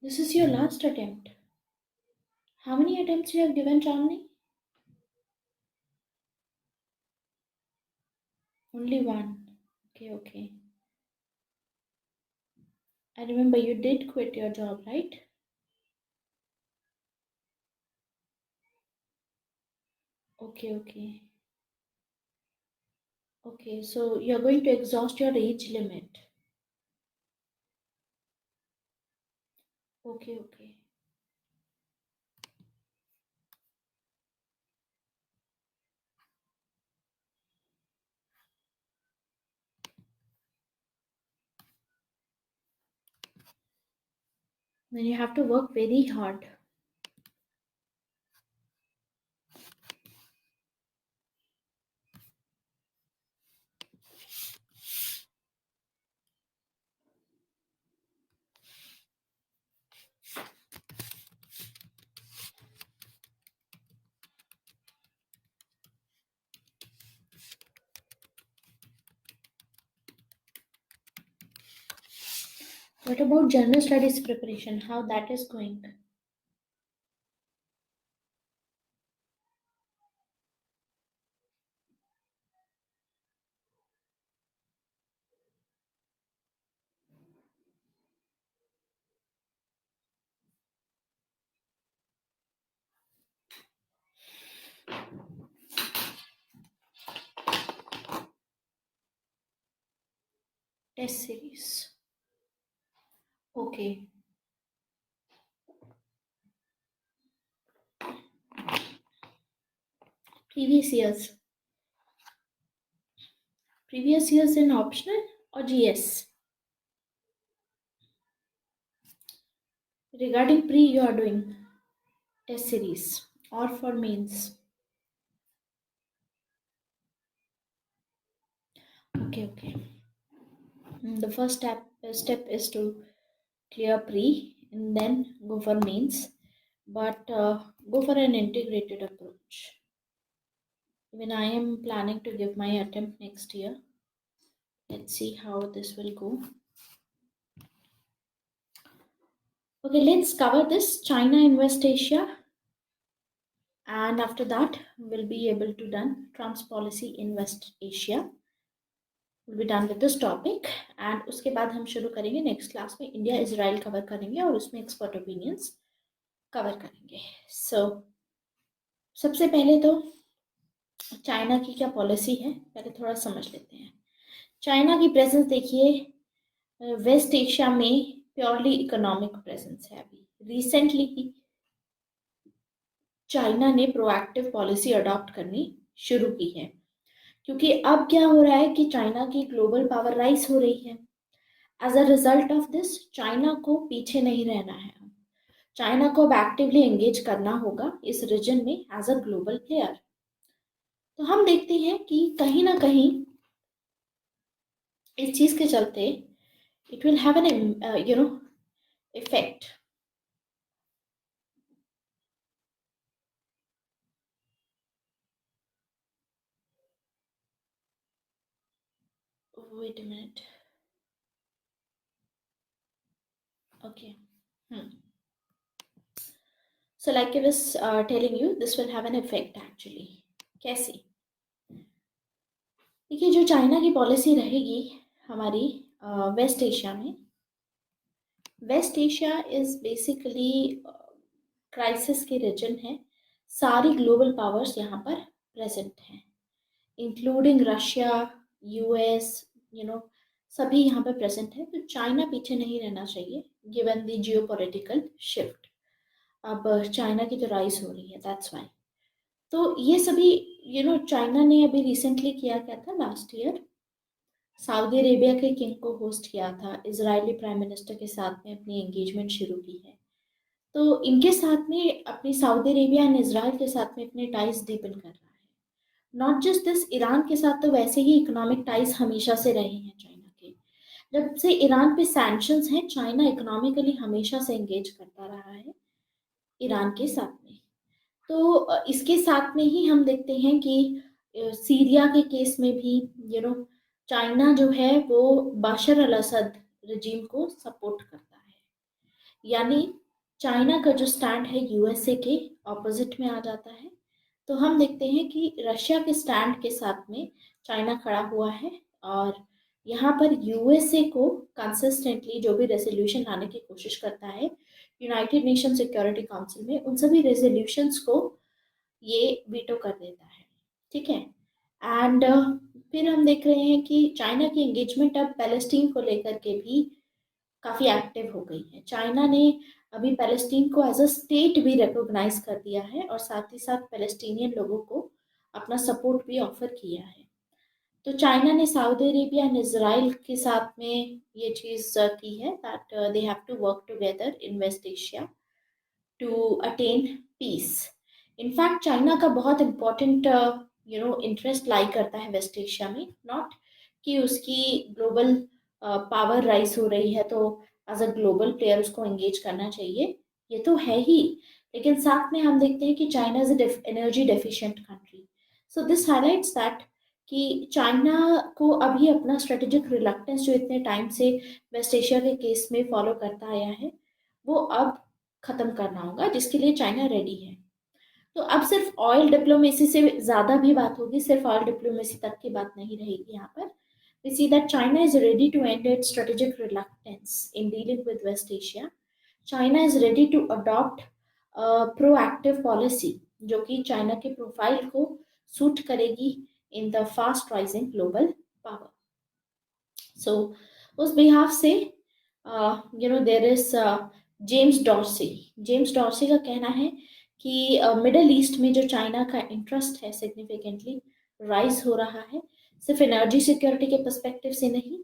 This is your last attempt. How many attempts you have given, Chandni? Only one. Okay, okay. I remember you did quit your job, right? Okay, okay. Okay, so you're going to exhaust your age limit. Okay, okay. Then you have to work very hard. What about general studies preparation? How that is going? Test series. Okay. Previous years. Previous years in optional or GS? Regarding pre, you are doing test series or for mains. Okay, okay. The first step is to clear pre and then go for mains, but go for an integrated approach. Even I am planning to give my attempt next year. Let's see how this will go. Okay, let's cover this China in West Asia, and after that we'll be able to done Trump's policy in West Asia. We'll be done with this topic, and उसके बाद हम शुरू करेंगे next class में India Israel cover करेंगे और उसमें expert opinions cover करेंगे. सो सबसे पहले तो चाइना की क्या पॉलिसी है पहले थोड़ा समझ लेते हैं. चाइना की प्रेजेंस देखिए वेस्ट एशिया में प्योरली इकोनॉमिक प्रेजेंस है. अभी रिसेंटली चाइना ने प्रोएक्टिव पॉलिसी अडॉप्ट करनी शुरू की है, क्योंकि अब क्या हो रहा है कि चाइना की ग्लोबल पावर राइज हो रही है. As a result of this China को पीछे नहीं रहना है. चाइना को अब एक्टिवली एंगेज करना होगा इस रीजन में एज अ ग्लोबल प्लेयर. तो हम देखते हैं कि कहीं ना कहीं इस चीज के चलते it will have an effect. Wait a minute. Okay. So like I was telling you, this will have an effect actually. कैसे? देखिए, जो चाइना की पॉलिसी रहेगी हमारी वेस्ट एशिया में, West Asia is basically crisis के रीजन है। सारी ग्लोबल पावर्स यहाँ पर प्रेजेंट हैं, including Russia, US, you know, सभी यहाँ पर प्रेजेंट है। तो चाइना पीछे नहीं रहना चाहिए गिवन द जियोपॉलिटिकल शिफ्ट। अब चाइना की तो राइज हो रही है, दैट्स वाई। तो ये सभी, चाइना ने अभी रिसेंटली किया क्या था, लास्ट ईयर सऊदी अरेबिया के किंग को होस्ट किया था, इजरायली प्राइम मिनिस्टर के साथ में अपनी एंगेजमेंट शुरू की है। तो इनके साथ में अपनी सऊदी अरेबिया एंड इजराइल के साथ में अपने टाइज डीपन कर रहा है। नॉट जस्ट दिस, ईरान के साथ तो वैसे ही इकोनॉमिक टाइज हमेशा से रहे हैं चाइना के। जब से ईरान पे सैंक्शंस हैं, चाइना इकोनॉमिकली हमेशा से एंगेज करता रहा है ईरान के साथ में। तो इसके साथ में ही हम देखते हैं कि सीरिया के केस में भी चाइना जो है वो बशर अल असद रजीम को सपोर्ट करता है। यानी चाइना का जो स्टैंड है यूएसए के ऑपोजिट में आ जाता है। तो हम देखते हैं कि रशिया के स्टैंड के साथ में चाइना खड़ा हुआ है, और यहाँ पर यूएसए को कंसिस्टेंटली जो भी रेजोल्यूशन लाने की कोशिश करता है यूनाइटेड नेशन सिक्योरिटी काउंसिल में, उन सभी रेजोल्यूशंस को ये वीटो कर देता है। ठीक है। एंड फिर हम देख रहे हैं कि चाइना की एंगेजमेंट अब पैलेस्टीन को लेकर के भी काफ़ी एक्टिव हो गई है। चाइना ने अभी पैलेस्टीन को एज अ स्टेट भी रिकॉग्नाइज कर दिया है, और साथ ही साथ पैलेस्टीनियन लोगों को अपना सपोर्ट भी ऑफर किया है। तो चाइना ने सऊदी अरेबिया एंड इसराइल के साथ में ये चीज़ की है that they have to work together in West Asia to attain peace. In fact China का बहुत इम्पोर्टेंट इंटरेस्ट लाई करता है वेस्ट एशिया में, नॉट कि उसकी ग्लोबल पावर राइज हो रही है तो एज अ ग्लोबल प्लेयर उसको एंगेज करना चाहिए, ये तो है ही। लेकिन साथ में हम देखते हैं कि China is energy deficient country. So this highlights that कि चाइना को अभी अपना स्ट्रेटेजिक रिलक्टेंस जो इतने टाइम से वेस्ट एशिया के केस में फॉलो करता आया है, वो अब खत्म करना होगा, जिसके लिए चाइना रेडी है। तो अब सिर्फ ऑयल डिप्लोमेसी से ज़्यादा भी बात होगी, सिर्फ ऑयल डिप्लोमेसी तक की बात नहीं रहेगी यहाँ पर। We see that China is ready to end its strategic reluctance in dealing with West Asia. China is ready to adopt a proactive policy जो कि चाइना के प्रोफाइल को सूट करेगी in the fast rising global power. So उस behalf से there is James Dorsey. James Dorsey का कहना है कि मिडल ईस्ट में जो चाइना का इंटरेस्ट है सिग्निफिकेंटली राइज हो रहा है, सिर्फ एनर्जी सिक्योरिटी के पर्सपेक्टिव से नहीं,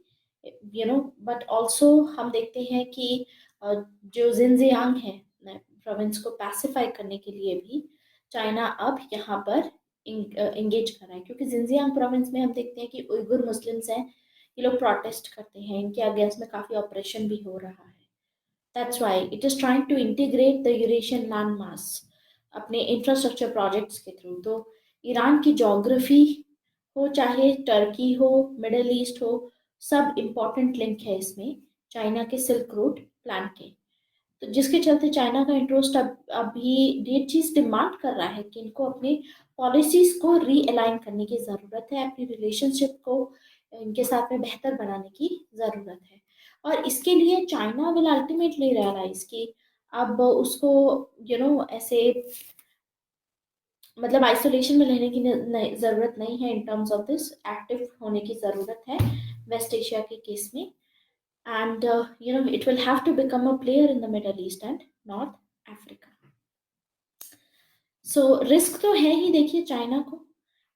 बट ऑल्सो हम देखते हैं कि जो जिनजियांग है प्रोविंस को पैसिफाई करने के लिए भी चाइना अब यहाँ पर इंगेज कर रहा है। क्योंकि जिनजियांग प्रोविंस में हम देखते हैं कि उइगुर मुस्लिम्स हैं, ये लोग प्रोटेस्ट करते हैं, इनके अगेंस्ट में काफ़ी ऑपरेशन भी हो रहा है। That's why it is trying to integrate the Eurasian land mass अपने इंफ्रास्ट्रक्चर प्रोजेक्ट्स के थ्रू। तो ईरान की जोग्राफी हो, चाहे टर्की हो, मिडल ईस्ट हो, सब इम्पॉर्टेंट लिंक है इसमें चाइना के सिल्क रूट प्लान के। तो जिसके चलते चाइना का इंटरेस्ट अब अभी ये चीज़ डिमांड कर रहा है कि इनको अपनी पॉलिसीज को रीअलाइन करने की ज़रूरत है, अपनी रिलेशनशिप को इनके साथ में बेहतर बनाने की ज़रूरत है। और इसके लिए चाइना विल अल्टीमेटली रियलाइज कि अब उसको ऐसे मतलब आइसोलेशन में रहने की ज़रूरत नहीं है। In terms of this active होने की ज़रूरत है वेस्ट एशिया के केस में। And it will have to become a player in the Middle East and North Africa. So risk तो है ही, देखिए चाइना को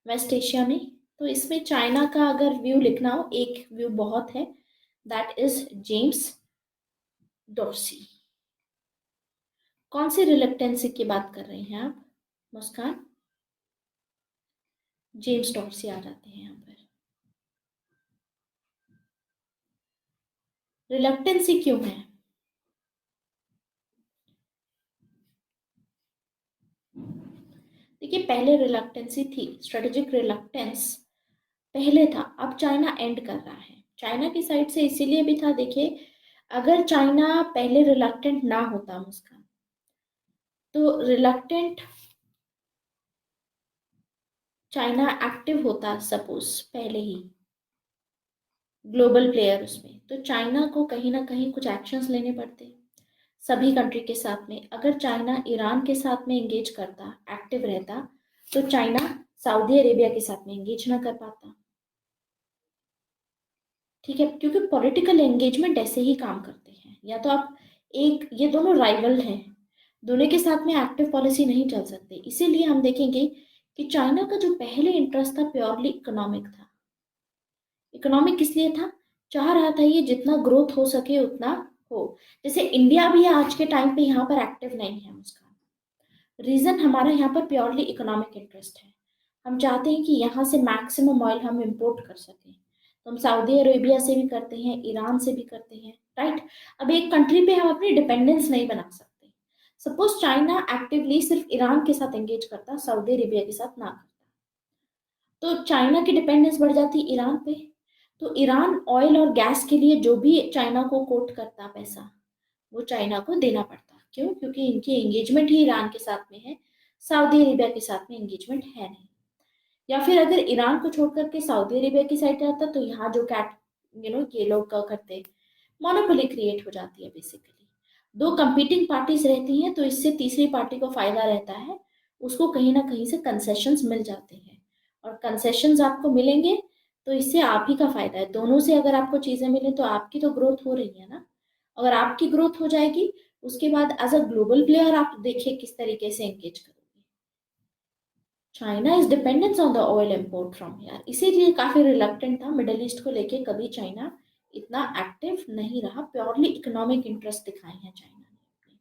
वेस्ट एशिया में। तो इसमें चाइना का अगर व्यू लिखना हो, एक व्यू बहुत है, दैट इज जेम्स डॉर्सी। कौन सी रिलेक्टेंसी की बात कर रहे हैं आप मुस्कान? जेम्स डॉर्सी आ जाते हैं यहाँ पर। रिलेक्टेंसी क्यों है? देखिए, पहले रिलक्टेंसी थी, स्ट्रेटेजिक रिलक्टेंस पहले था, अब चाइना एंड कर रहा है। चाइना की साइड से इसीलिए भी था, देखिए अगर चाइना पहले रिलक्टेंट ना होता मुस्कान, तो रिलक्टेंट चाइना एक्टिव होता सपोज पहले ही ग्लोबल प्लेयर उसमें, तो चाइना को कहीं ना कहीं कुछ एक्शंस लेने पड़ते सभी कंट्री के साथ में। अगर चाइना ईरान के साथ में एंगेज करता, एक्टिव रहता, तो चाइना सऊदी अरेबिया के साथ में एंगेज ना कर पाता। ठीक है, क्योंकि पॉलिटिकल एंगेजमेंट ऐसे ही काम करते हैं। या तो आप एक, ये दोनों राइवल हैं, दोनों के साथ में एक्टिव पॉलिसी नहीं चल सकते। इसीलिए हम देखेंगे कि चाइना का जो पहले इंटरेस्ट था प्योरली इकोनॉमिक था। इकोनॉमिक किस लिए था? चाह रहा था ये जितना ग्रोथ हो सके उतना हो। जैसे इंडिया भी आज के टाइम पे यहाँ पर एक्टिव नहीं है, उसका रीजन हमारा यहाँ पर प्योरली इकोनॉमिक इंटरेस्ट है। हम चाहते हैं कि यहाँ से मैक्सिमम ऑयल हम इंपोर्ट कर सकें, तो हम सऊदी अरेबिया से भी करते हैं, ईरान से भी करते हैं, राइट। अब एक कंट्री पे हम अपनी डिपेंडेंस नहीं बना सकते। सपोज चाइना एक्टिवली सिर्फ ईरान के साथ एंगेज करता, सऊदी अरेबिया के साथ ना करता, तो चाइना की डिपेंडेंस बढ़ जाती ईरान पे। तो ईरान ऑयल और गैस के लिए जो भी चाइना को कोट करता पैसा, वो चाइना को देना पड़ता। क्यों? क्योंकि इनकी एंगेजमेंट ही ईरान के साथ में है, सऊदी अरेबिया के साथ में एंगेजमेंट है नहीं। या फिर अगर ईरान को छोड़ करके सऊदी अरेबिया की साइड जाता, तो यहाँ जो कैट ये लोग क्या करते, मोनोपोली क्रिएट हो जाती है बेसिकली। दो कंपीटिंग पार्टीज रहती हैं, तो इससे तीसरी पार्टी को फायदा रहता है, उसको कहीं ना कहीं से कंसेशंस मिल जाते हैं, और कंसेशंस आपको मिलेंगे तो इससे आप ही का फायदा है। दोनों से अगर आपको चीजें मिले तो आपकी तो ग्रोथ हो रही है ना। अगर आपकी ग्रोथ हो जाएगी, उसके बाद एज अ ग्लोबल प्लेयर आप देखिए किस तरीके से एंगेज करोगे। China is dependence on the oil import from here, इसीलिए काफी रिलक्टेंट था मिडल ईस्ट को लेके। कभी चाइना इतना एक्टिव नहीं रहा, प्योरली इकोनॉमिक इंटरेस्ट दिखाए हैं चाइना ने अपने,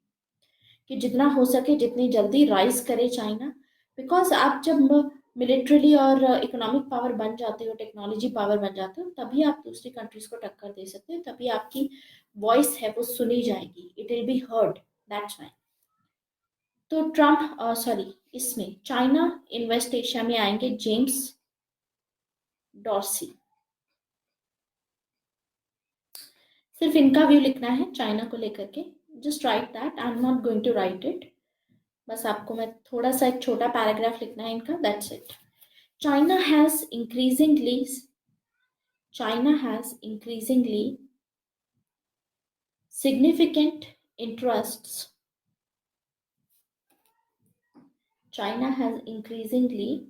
कि जितना हो सके जितनी जल्दी राइज करे चाइना। बिकॉज आप जब मिलिट्रली और इकोनॉमिक पावर बन जाते हो, टेक्नोलॉजी पावर बन जाते हो, तभी आप दूसरी कंट्रीज को टक्कर दे सकते हो, तभी आपकी वॉइस है वो सुनी जाएगी, it will be heard, that's why. तो ट्रम्प, सॉरी, इसमें चाइना इन्वेस्ट एशिया में आएंगे जेम्स डॉर्सी। सिर्फ इनका व्यू लिखना है चाइना को लेकर के, just write that, I am not going to write it. बस आपको मैं थोड़ा सा एक छोटा पैराग्राफ लिखना है इनका, that's it. China has increasingly China has increasingly significant interests China has increasingly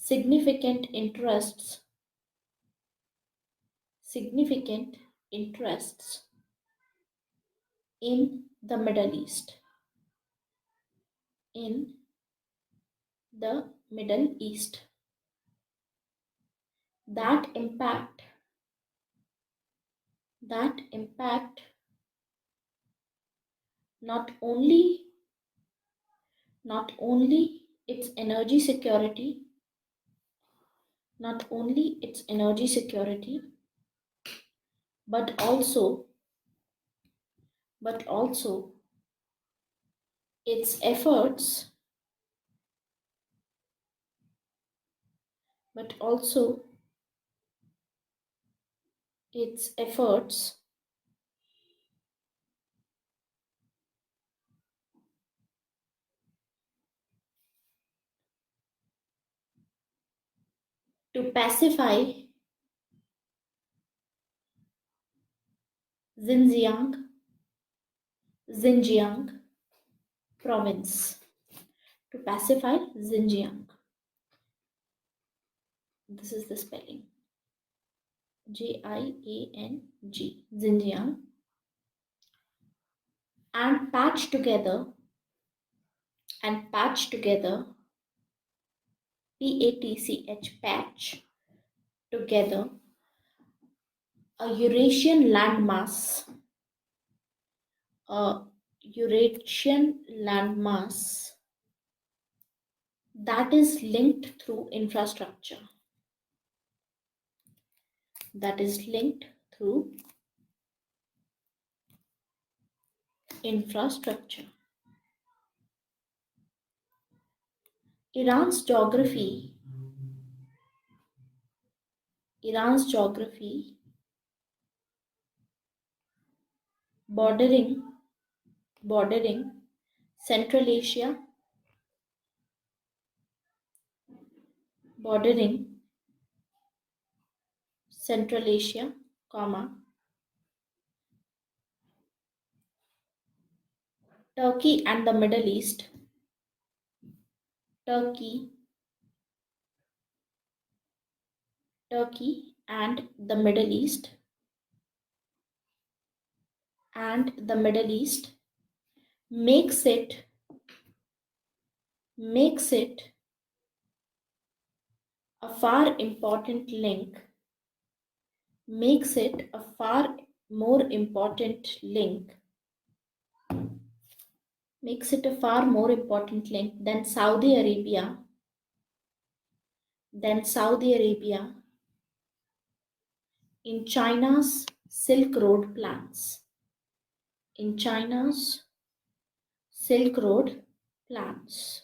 significant interests significant interests in the Middle East, in the Middle East, that impact not only its energy security, not only its energy security, but also its efforts but also its efforts to pacify Xinjiang Xinjiang province, to pacify Xinjiang. This is the spelling, Jiang, Xinjiang, and patch together, patch together a Eurasian landmass that is linked through infrastructure, that is linked through infrastructure. Iran's geography bordering Central Asia bordering Central Asia, Turkey and the Middle East, Turkey, Turkey and the Middle East, and the Middle East makes it a far important link, makes it a far more important link, makes it a far more important link than Saudi Arabia in China's Silk Road plans. In China's Silk Road plans.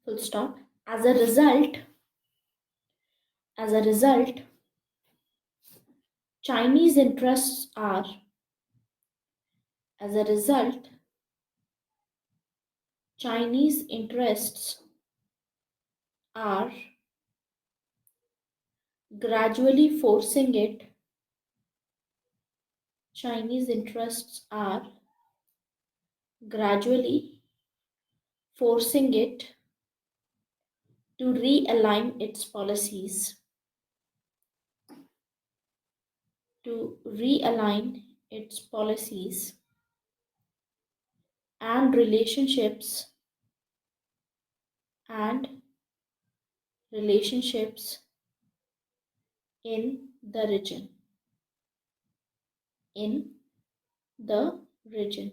Full stop. As a result, Chinese interests are, as a result, Chinese interests are gradually forcing it, Chinese interests are gradually forcing it to realign its policies, to realign its policies and and relationships in the region, in the region.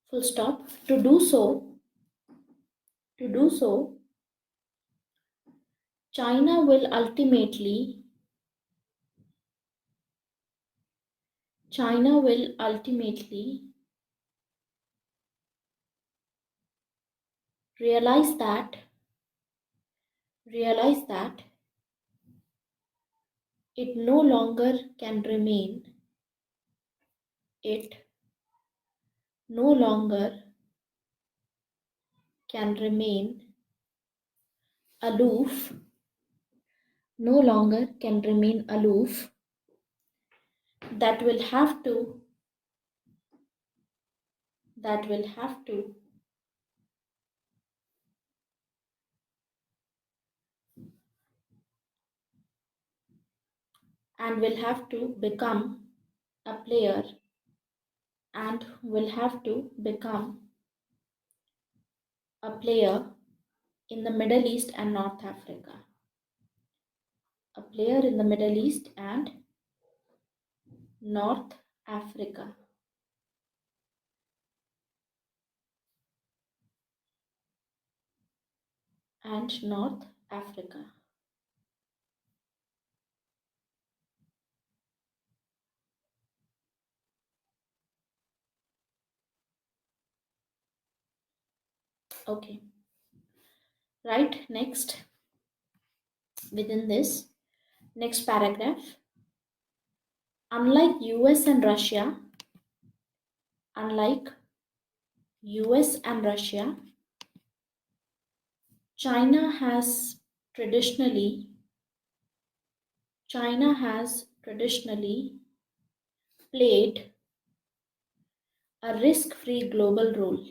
Full stop. To do so, China will ultimately realize that it no longer can remain, it no longer can remain aloof, no longer can remain aloof, that will have to and will have to become a player, and will have to become a player in the Middle East and North Africa, a player in the Middle East and North Africa. And North Africa. Okay. Right, next. Within this, next paragraph. Unlike US and Russia, China has traditionally played a risk-free global role.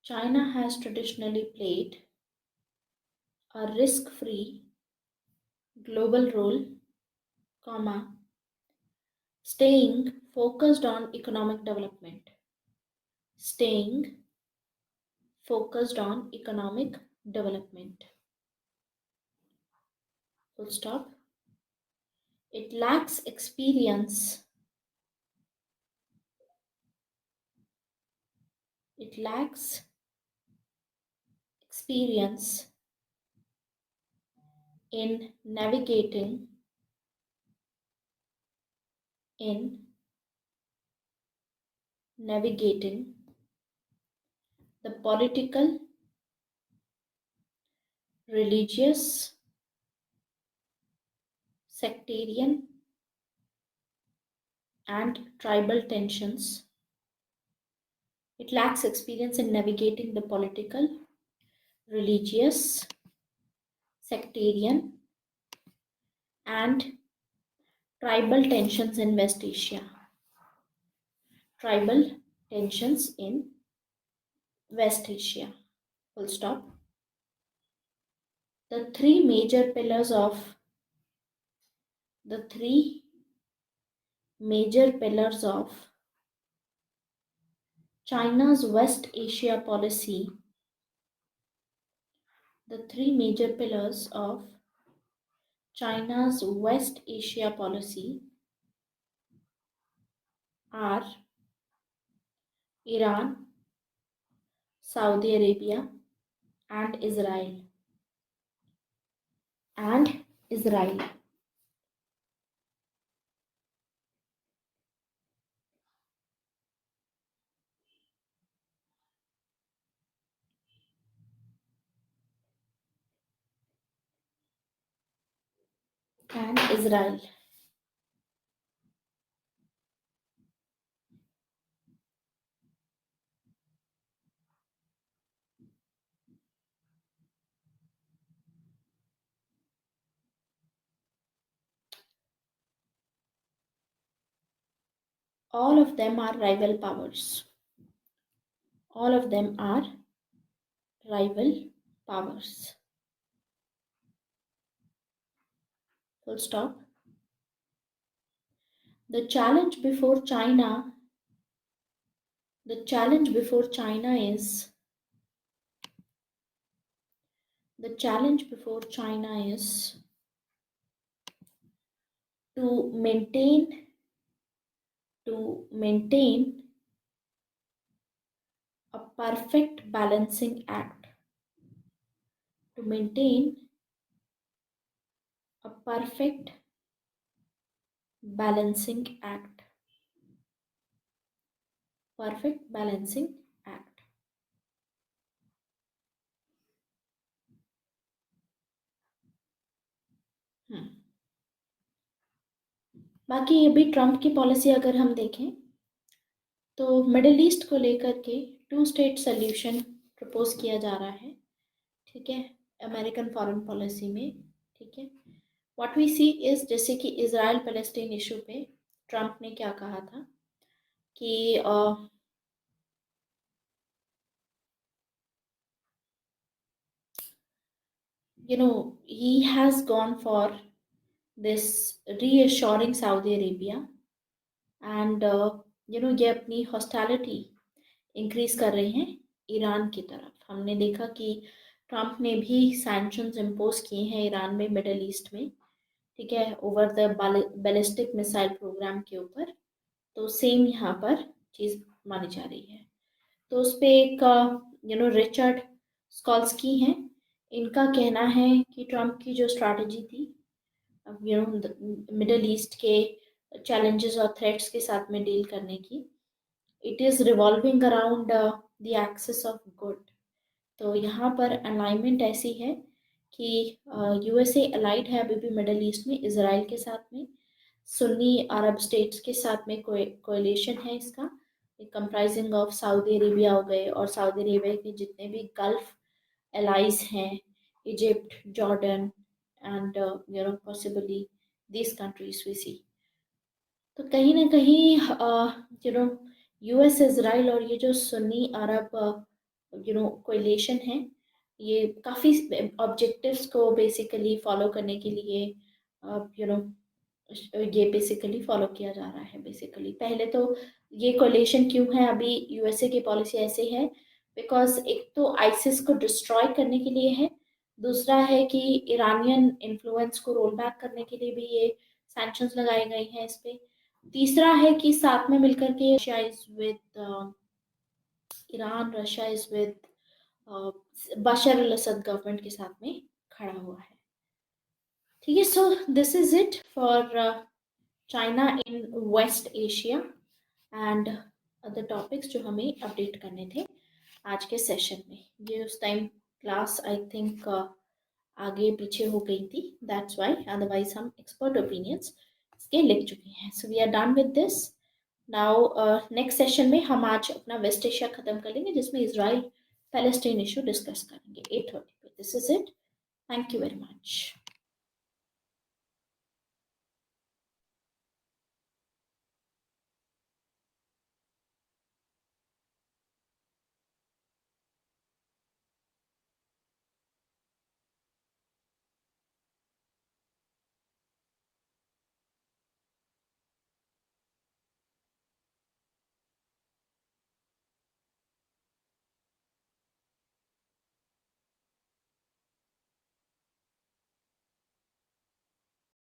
China has traditionally played a risk-free global role, staying focused on economic development. Staying focused on economic development. Full stop. It lacks experience. It lacks experience in navigating the political, religious, sectarian, and tribal tensions. It lacks experience in navigating the political, religious, sectarian, and tribal tensions in West Asia. Tribal tensions in West Asia. Full stop. The three major pillars of the three major pillars of China's West Asia policy. The three major pillars of China's West Asia policy are Iran, Saudi Arabia, and Israel. And Israel. And Israel. All of them are rival powers. All of them are rival powers. Full stop. The challenge before China, the challenge before China is the challenge before China is to maintain a perfect balancing act. To maintain a perfect balancing act. Perfect balancing act. बाकी अभी Trump की policy अगर हम देखें तो middle east को लेकर के टू स्टेट सोल्यूशन प्रपोज किया जा रहा है, ठीक है, अमेरिकन फॉरेन पॉलिसी में, ठीक है। व्हाट वी सी इज, जैसे कि इजराइल पैलेस्टीन इशू पे ट्रम्प ने क्या कहा था कि he has gone for this reassuring Saudi Arabia and ये अपनी हॉस्टैलिटी इंक्रीज कर रहे हैं ईरान की तरफ। हमने देखा कि ट्रम्प ने भी सैंक्शंस इम्पोज किए हैं ईरान में, मिडल ईस्ट में, ठीक है, over the ballistic missile program के ऊपर। तो सेम यहाँ पर चीज़ मानी जा रही है। तो उस पर एक रिचर्ड स्कॉल्स्की हैं, इनका कहना है कि ट्रम्प की जो स्ट्रैटेजी थी मिडल ईस्ट के चैलेंजेस और थ्रेट्स के साथ में डील करने की, it is revolving around the axis of good. तो यहाँ पर अलाइनमेंट ऐसी है कि यूएसए अलाइड है अभी भी मिडल ईस्ट में इसराइल के साथ में, सुन्नी अरब स्टेट्स के साथ में कोएलिशन है इसका, कंप्राइजिंग ऑफ सऊदी अरेबिया हो गए और सऊदी अरेबिया के जितने भी गल्फ एलाइज हैं, Egypt, Jordan and possibly this countries we see. तो कहीं ना कहीं यूएस इजराइल और ये जो सुन्नी अरब कोएलिशन है, ये काफ़ी ऑब्जेक्टिव्स को बेसिकली फॉलो करने के लिए ये बेसिकली फॉलो किया जा रहा है। बेसिकली पहले तो ये कोलेशन क्यों है, अभी यूएसए की पॉलिसी ऐसे है बिकॉज एक तो आईसिस को डिस्ट्रॉय करने के लिए है, दूसरा है कि ईरानियन इन्फ्लुएंस को रोल बैक करने के लिए भी ये सैंक्शंस लगाए गए हैं इस पे, तीसरा है कि साथ में मिलकर के Russia is with Iran, Russia is with Bashar al Assad government के साथ में खड़ा हुआ है, ठीक है। So this is it for China in West Asia and other topics जो हमें अपडेट करने थे आज के सेशन में। ये उस टाइम क्लास आई थिंक आगे पीछे हो गई थी, दैट्स वाई, अदरवाइज हम एक्सपर्ट ओपिनियंस इसके लिख चुके हैं। So we are done with this. Now next session में हम आज अपना वेस्ट एशिया खत्म कर लेंगे, जिसमें इसराइल पैलेस्टीन इशू डिस्कस करेंगे 8:30 पे. This is it. Thank you very much.